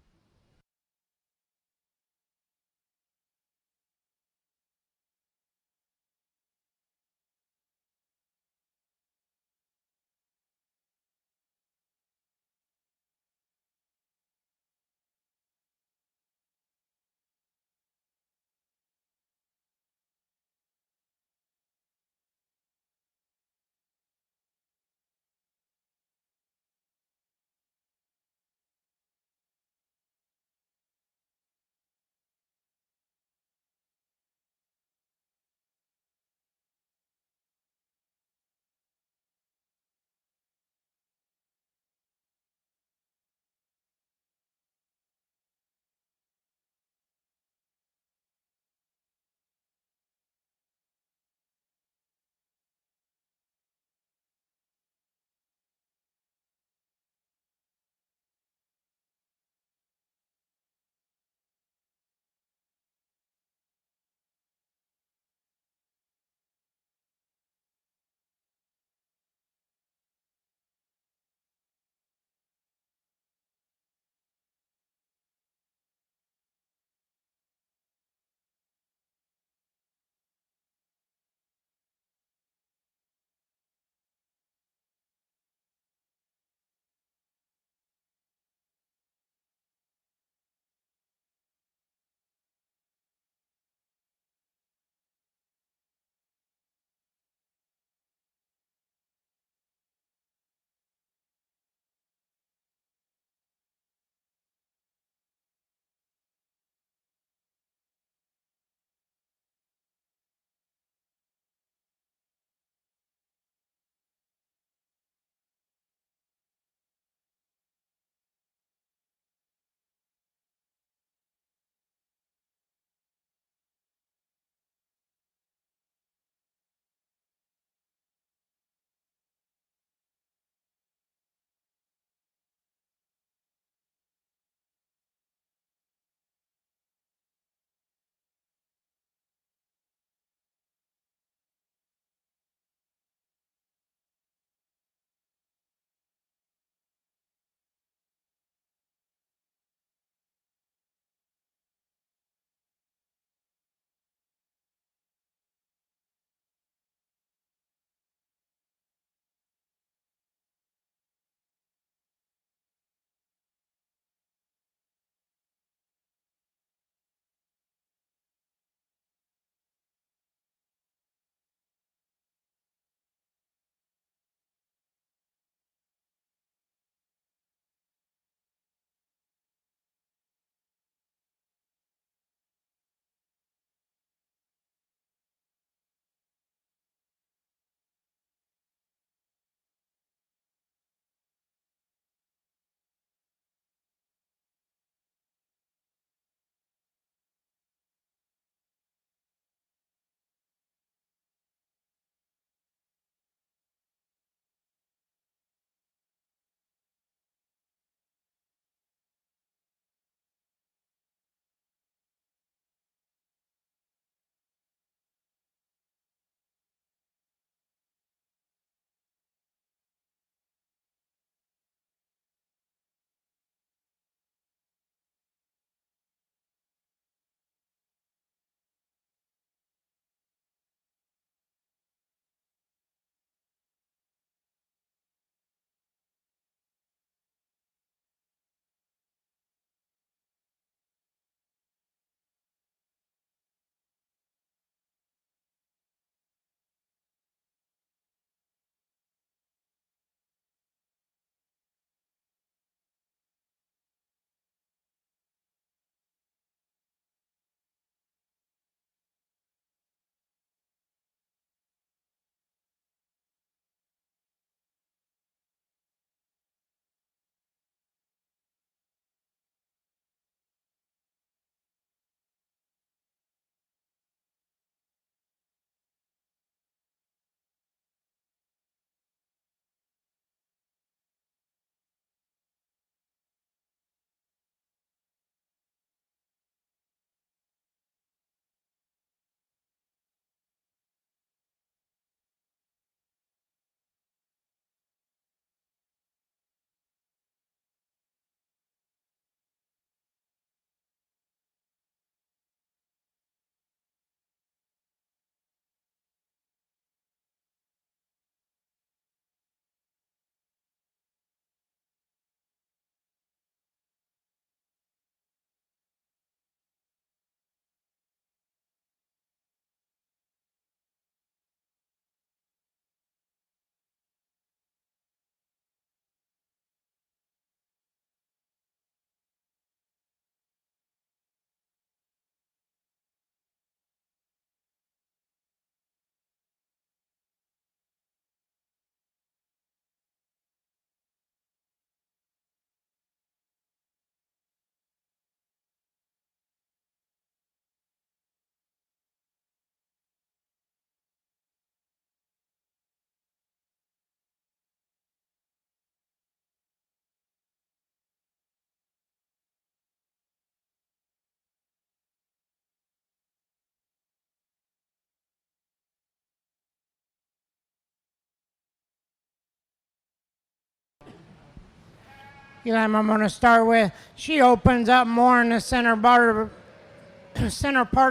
ewe I'm going to start with, she opens up more in the center part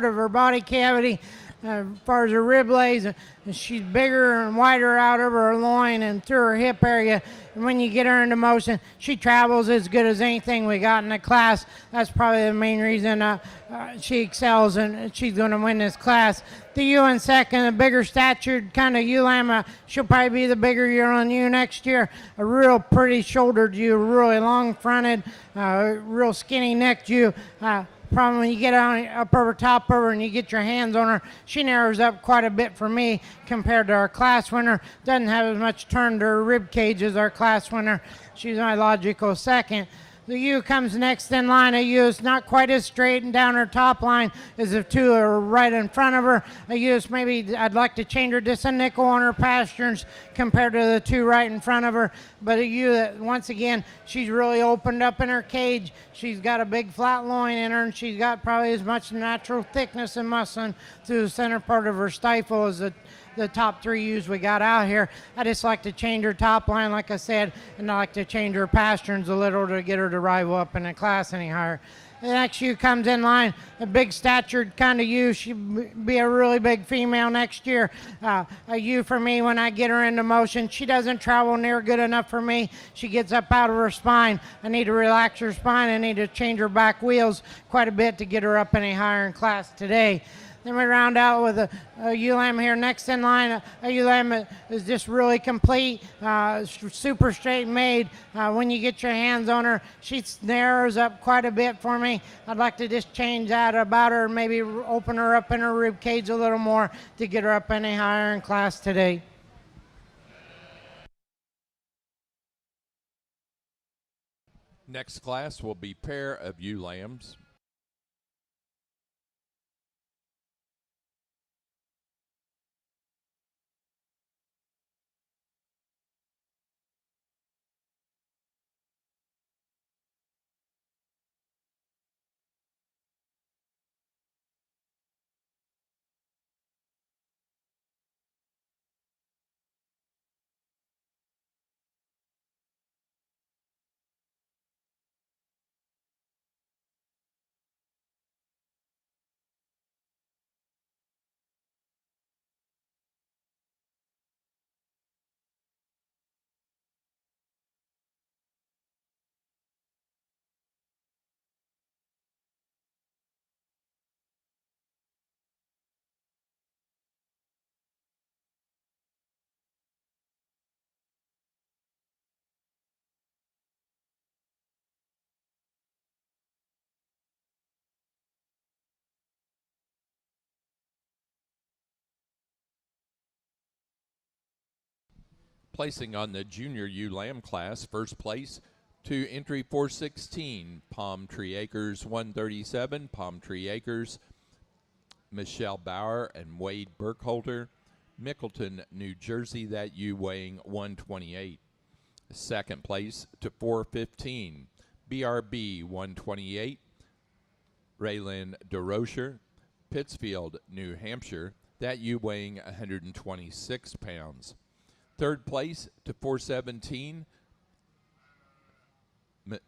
of her body cavity, as far as her rib blades. She's bigger and wider out of her loin and through her hip area. And when you get her into motion, she travels as good as anything we got in the class. That's probably the main reason she excels and she's going to win this class. The ewe in second, a bigger statured kind of ewe lamb. She'll probably be the bigger yearling ewe next year. A real pretty shouldered ewe, really long fronted, real skinny necked ewe. Problem when you get on up over top of her and you get your hands on her, she narrows up quite a bit for me compared to our class winner. Doesn't have as much turn to her rib cage as our class winner. She's my logical second. The ewe comes next in line. A ewe is not quite as straight and down her top line as the two are right in front of her. A ewe is maybe, I'd like to change her just a nickel on her pasterns compared to the two right in front of her. But a ewe that, once again, she's really opened up in her cage. She's got a big flat loin in her, and she's got probably as much natural thickness and muscle through the center part of her stifle as the top three ewes we got out here. I just like to change her top line, like I said, and I like to change her pasterns a little to get her to rival up in the class any higher. The next ewe comes in line, a big statured kind of ewe. She'll be a really big female next year. A ewe for me, when I get her into motion, she doesn't travel near good enough for me. She gets up out of her spine. I need to relax her spine. I need to change her back wheels quite a bit to get her up any higher in class today. Then we round out with a ewe lamb here next in line. A ewe lamb is just really complete, super straight made. When you get your hands on her, she narrows up quite a bit for me. I'd like to just change that about her, maybe open her up in her rib cage a little more to get her up any higher in class today. Next class will be pair of ewe lambs. Placing on the junior ewe lamb class, first place to entry 416, Palm Tree Acres 137, Palm Tree Acres, Michelle Bauer and Wade Burkholder, Mickleton, New Jersey, that ewe weighing 128. Second place to 415, BRB 128, Raylan DeRocher, Pittsfield, New Hampshire, that ewe weighing 126 pounds. Third place to 417,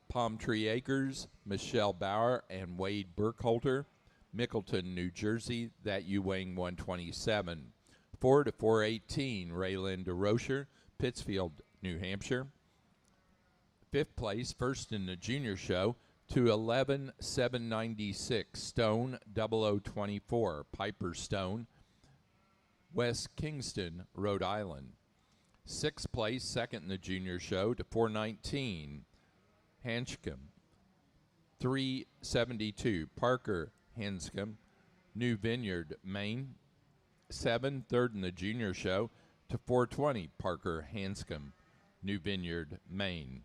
Palm Tree Acres, Michelle Bauer and Wade Burkholder, Mickleton, New Jersey, that ewe weighing 127. 4 to 418, Raylan DeRocher, Pittsfield, New Hampshire. Fifth place, first in the junior show, to 11796, Stone 0024, Piper Stone, West Kingston, Rhode Island. Sixth place, second in the junior show, to 419, Hanscom. 372, Parker Hanscom, New Vineyard, Maine. 7, third in the junior show, to 420, Parker Hanscom, New Vineyard, Maine.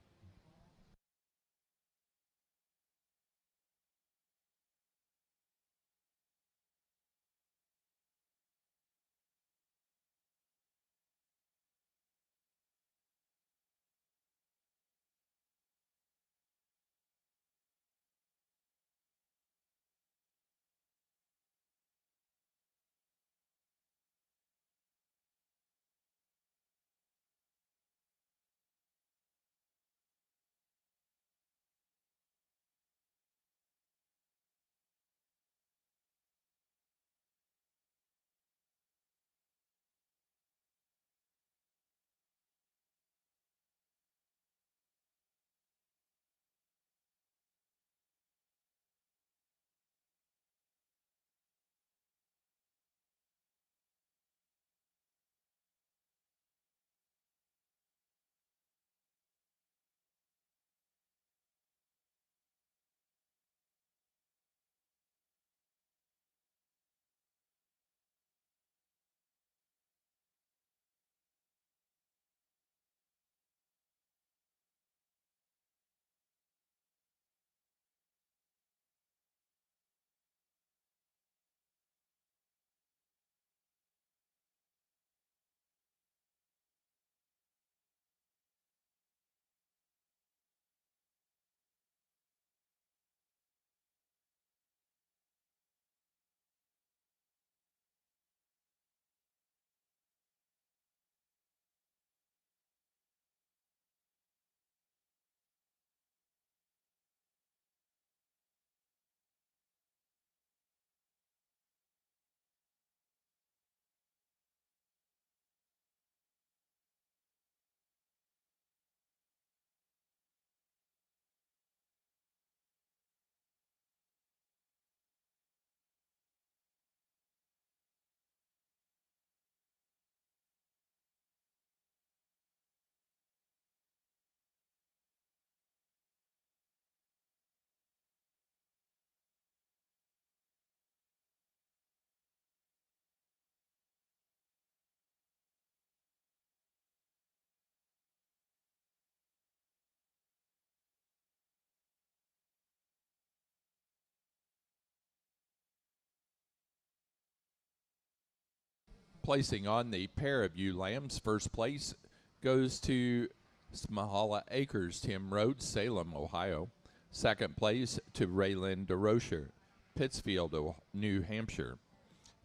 Placing on the pair of ewe lambs, first place goes to Smahala Acres, Tim Road, Salem, Ohio. Second place to Raylan DeRocher, Pittsfield, New Hampshire.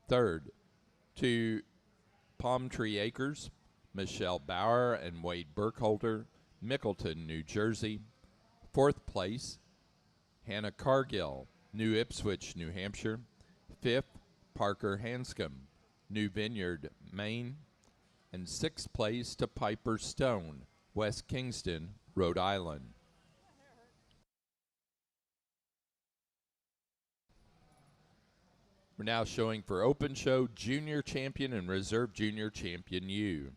Third to Palm Tree Acres, Michelle Bauer and Wade Burkholder, Mickleton, New Jersey. Fourth place, Hannah Cargill, New Ipswich, New Hampshire. Fifth, Parker Hanscom, New Vineyard, Maine. And sixth place to Piper Stone, West Kingston, Rhode Island. We're now showing for Open Show Junior Champion and Reserve Junior Champion ewe.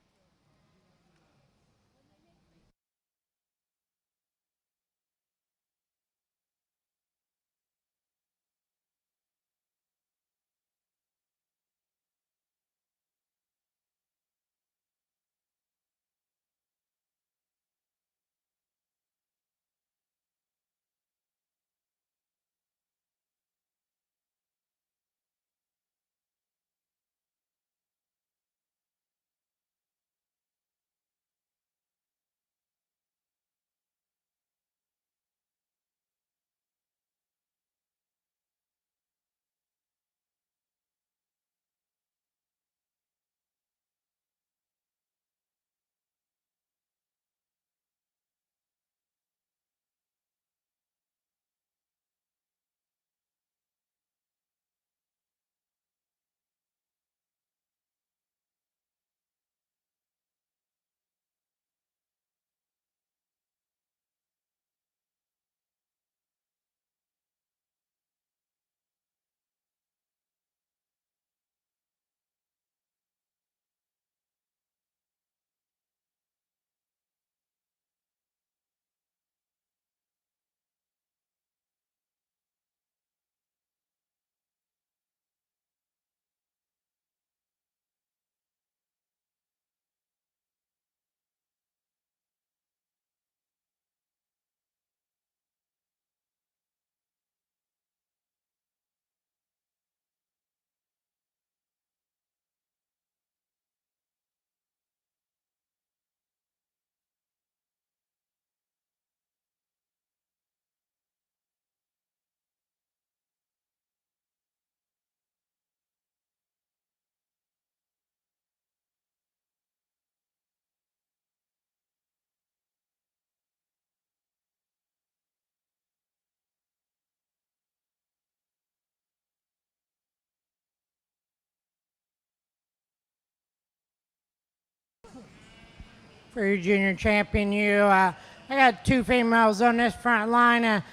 For your junior champion, I got two females on this front line.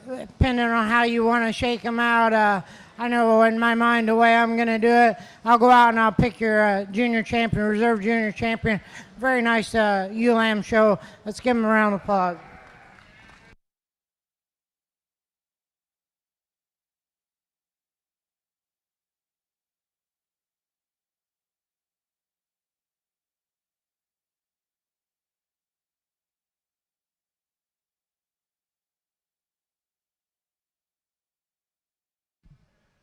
Depending on how you want to shake them out, I know in my mind the way I'm going to do it. I'll go out and I'll pick your junior champion, reserve junior champion. Very nice ewe lamb show. Let's give them a round of applause.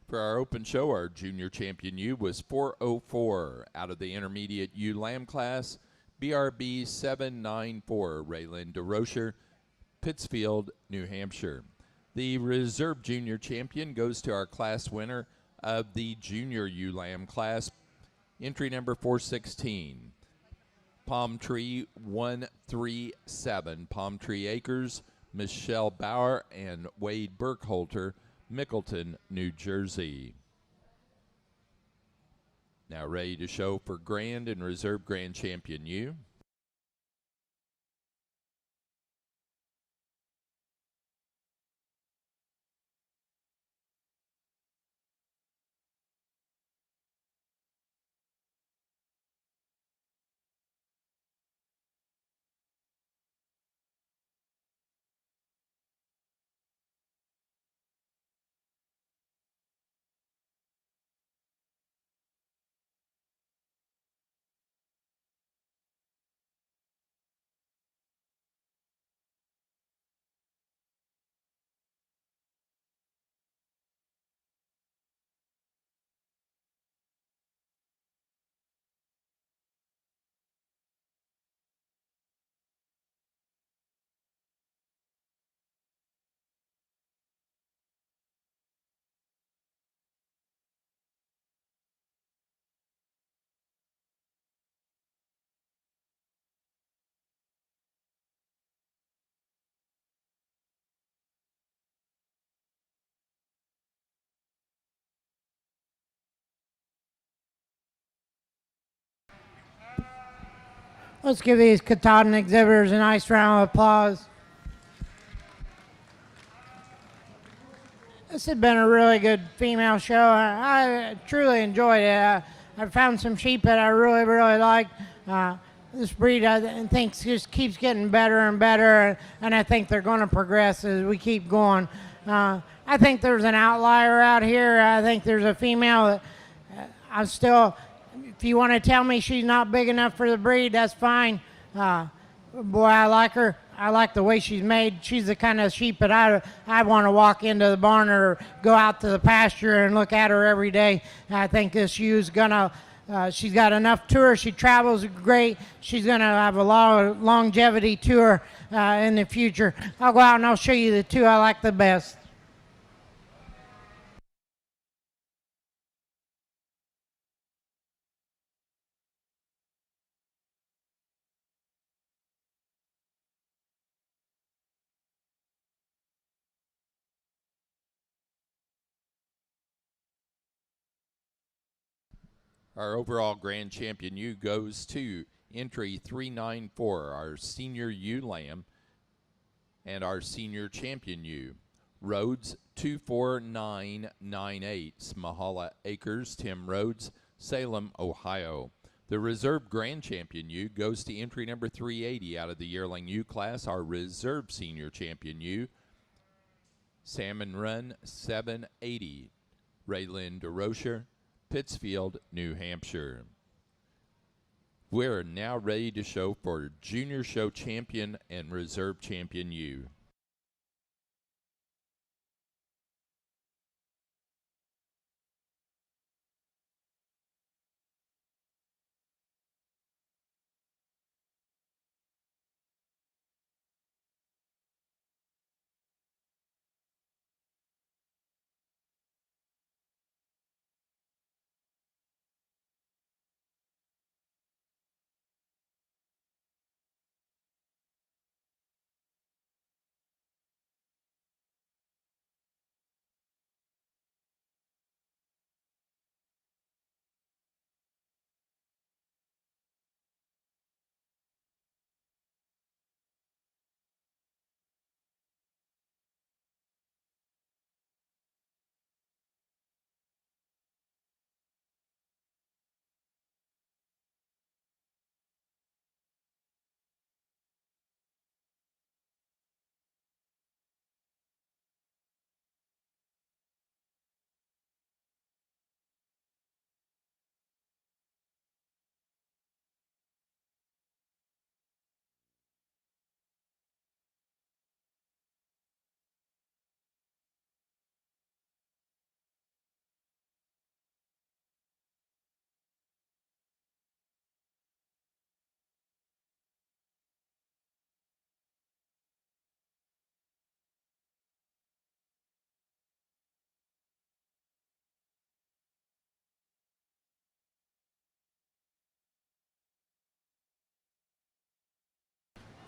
For our Open Show, our junior champion ewe was 404 out of the intermediate ewe lamb class, BRB 794, Raylan DeRocher, Pittsfield, New Hampshire. The reserve junior champion goes to our class winner of the junior ewe lamb class, entry number 416, Palm Tree 137, Palm Tree Acres, Michelle Bauer and Wade Burkholder, Mickleton, New Jersey. Now ready to show for Grand and Reserve Grand Champion ewe. Let's give these Katahdin exhibitors a nice round of applause. This has been a really good female show. I truly enjoyed it. I found some sheep that I really, really like. This breed, I think, just keeps getting better and better, and I think they're going to progress as we keep going. I think there's an outlier out here. I think there's a female that I'm still, if you want to tell me she's not big enough for the breed, that's fine. Boy, I like her. I like the way she's made. She's the kind of sheep that I want to walk into the barn or go out to the pasture and look at her every day. I think this ewes gonna, she's got enough to her. She travels great. She's gonna have a lot of longevity to her in the future. I'll go out and I'll show you the two I like the best. Our overall grand champion ewe goes to entry 394, our senior ewe lamb, and our senior champion ewe. Rhodes 24998, Smahala Acres, Tim Rhodes, Salem, Ohio. The reserve grand champion ewe goes to entry number 380 out of the yearling ewe class, our reserve senior champion ewe. Salmon Run 780, Raylyn DeRocher, Pittsfield, New Hampshire. We're now ready to show for Junior Show Champion and Reserve Champion ewe.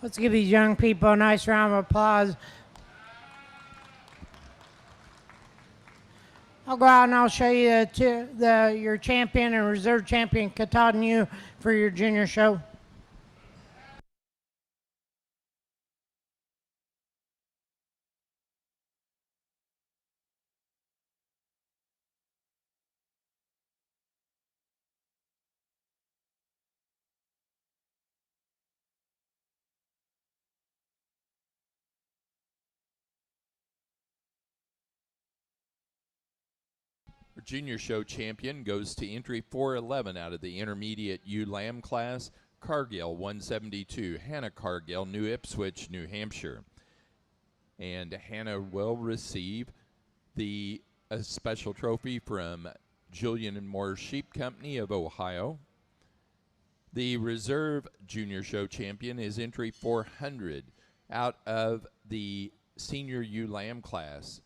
Let's give these young people a nice round of applause. I'll go out and I'll show you your champion and reserve champion Katahdin ewe for your junior show. Our Junior Show Champion goes to entry 411 out of the intermediate ewe lamb class, Cargill 172, Hannah Cargill, New Ipswich, New Hampshire. And Hannah will receive the special trophy from Julian and Moore Sheep Company of Ohio. The reserve Junior Show Champion is entry 400 out of the senior ewe lamb class,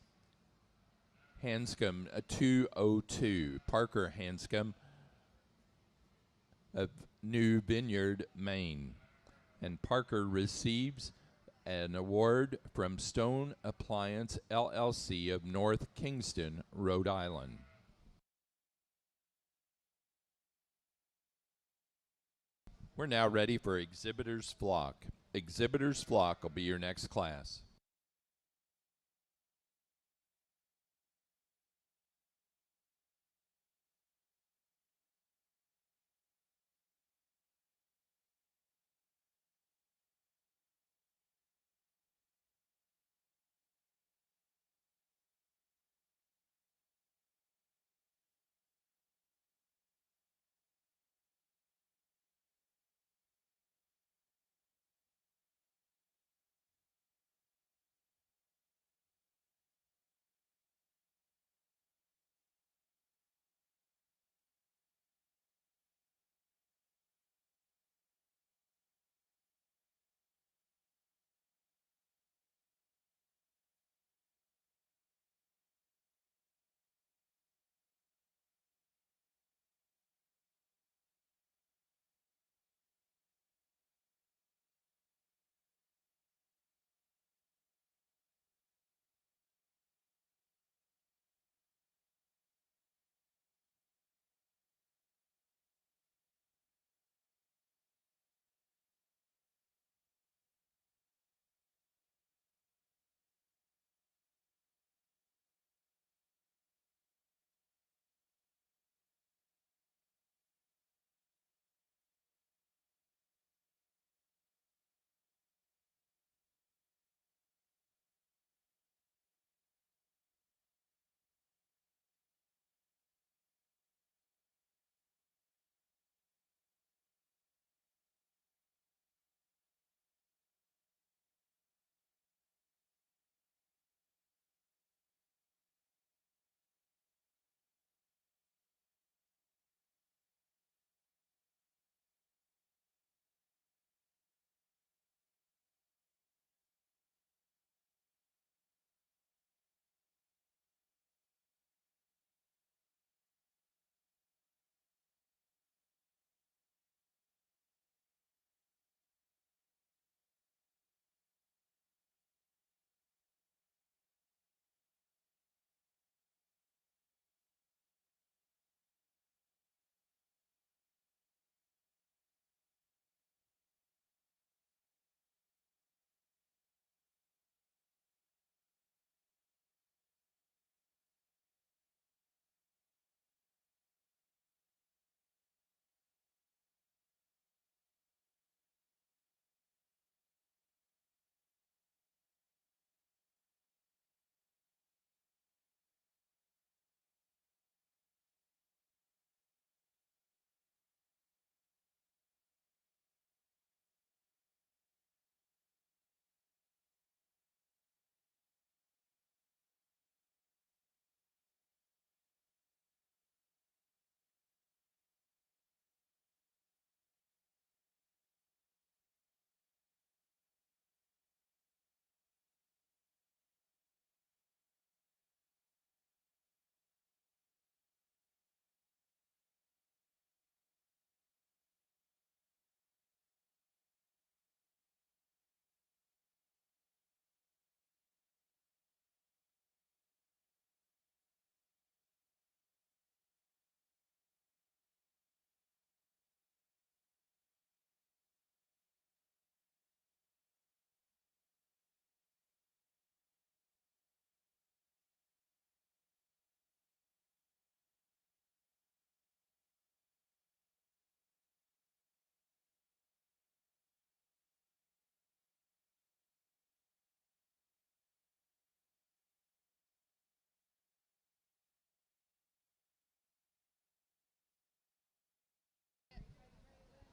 Hanscom 202, Parker Hanscom of New Vineyard, Maine. And Parker receives an award from Stone Appliance LLC of North Kingston, Rhode Island. We're now ready for Exhibitor's Flock. Exhibitor's Flock will be your next class.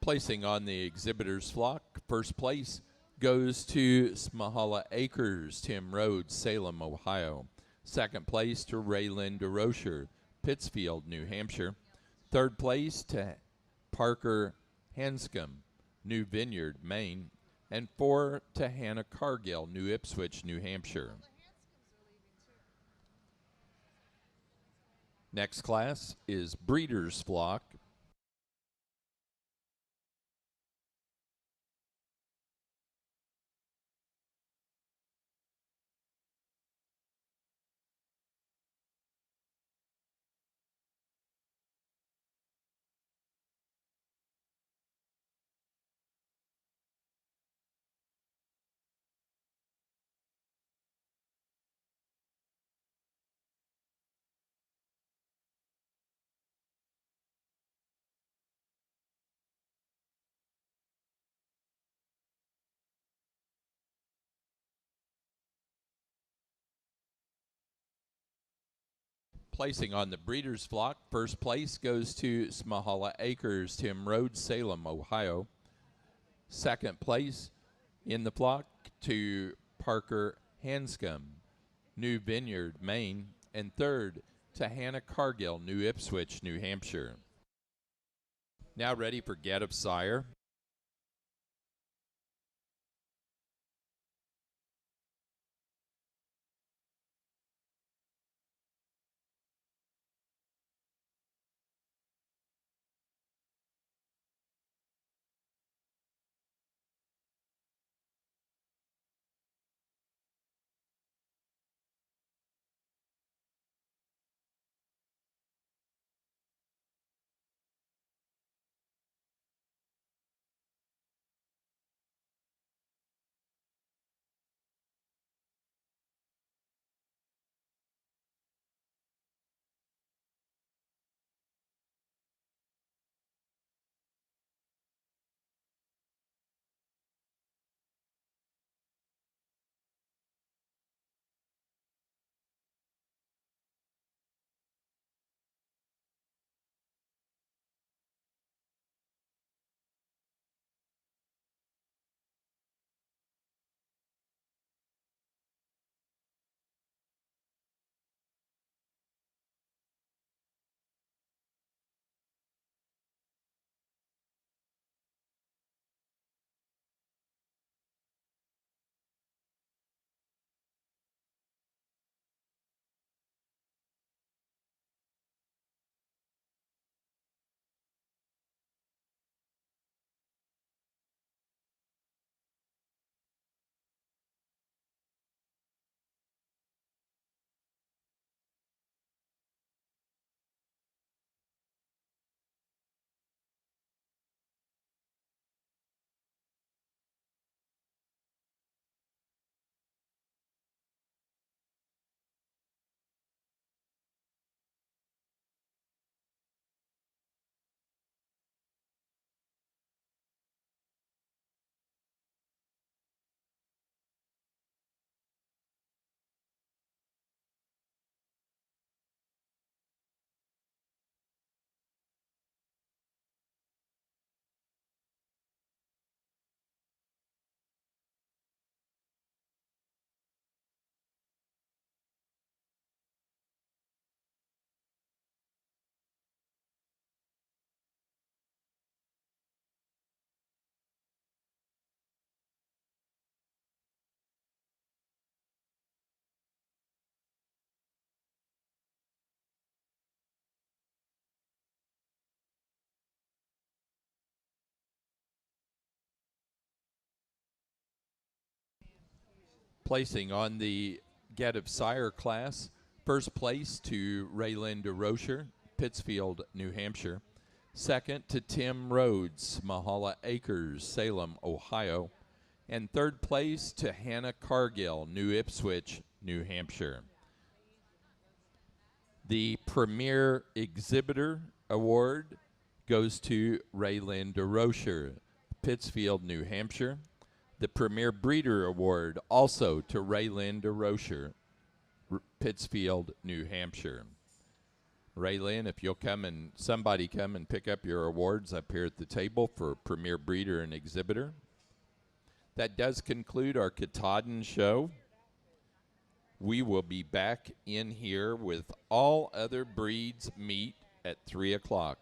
Placing on the Exhibitor's Flock, first place goes to Smahala Acres, Tim Road, Salem, Ohio. Second place to Raylan DeRocher, Pittsfield, New Hampshire. Third place to Parker Hanscom, New Vineyard, Maine. And 4 to Hannah Cargill, New Ipswich, New Hampshire. Next class is Breeder's Flock. Placing on the breeders' flock, first place goes to Smahala Acres, Tim Rhodes, Salem, Ohio. Second place in the flock to Parker Hanscom, New Vineyard, Maine. And third to Hannah Cargill, New Ipswich, New Hampshire. Now ready for Get of Sire. Placing on the Get of Sire class, first place to Raylan DeRocher, Pittsfield, New Hampshire. Second to Tim Rhodes, Mahala Acres, Salem, Ohio. And third place to Hannah Cargill, New Ipswich, New Hampshire. The Premier Exhibitor Award goes to Raylan DeRocher, Pittsfield, New Hampshire. The Premier Breeder Award also to Raylan DeRocher, Pittsfield, New Hampshire. Raylan, if you'll somebody come and pick up your awards up here at the table for Premier Breeder and Exhibitor. That does conclude our Katahdin show. We will be back in here with all other breeds meet at 3 o'clock.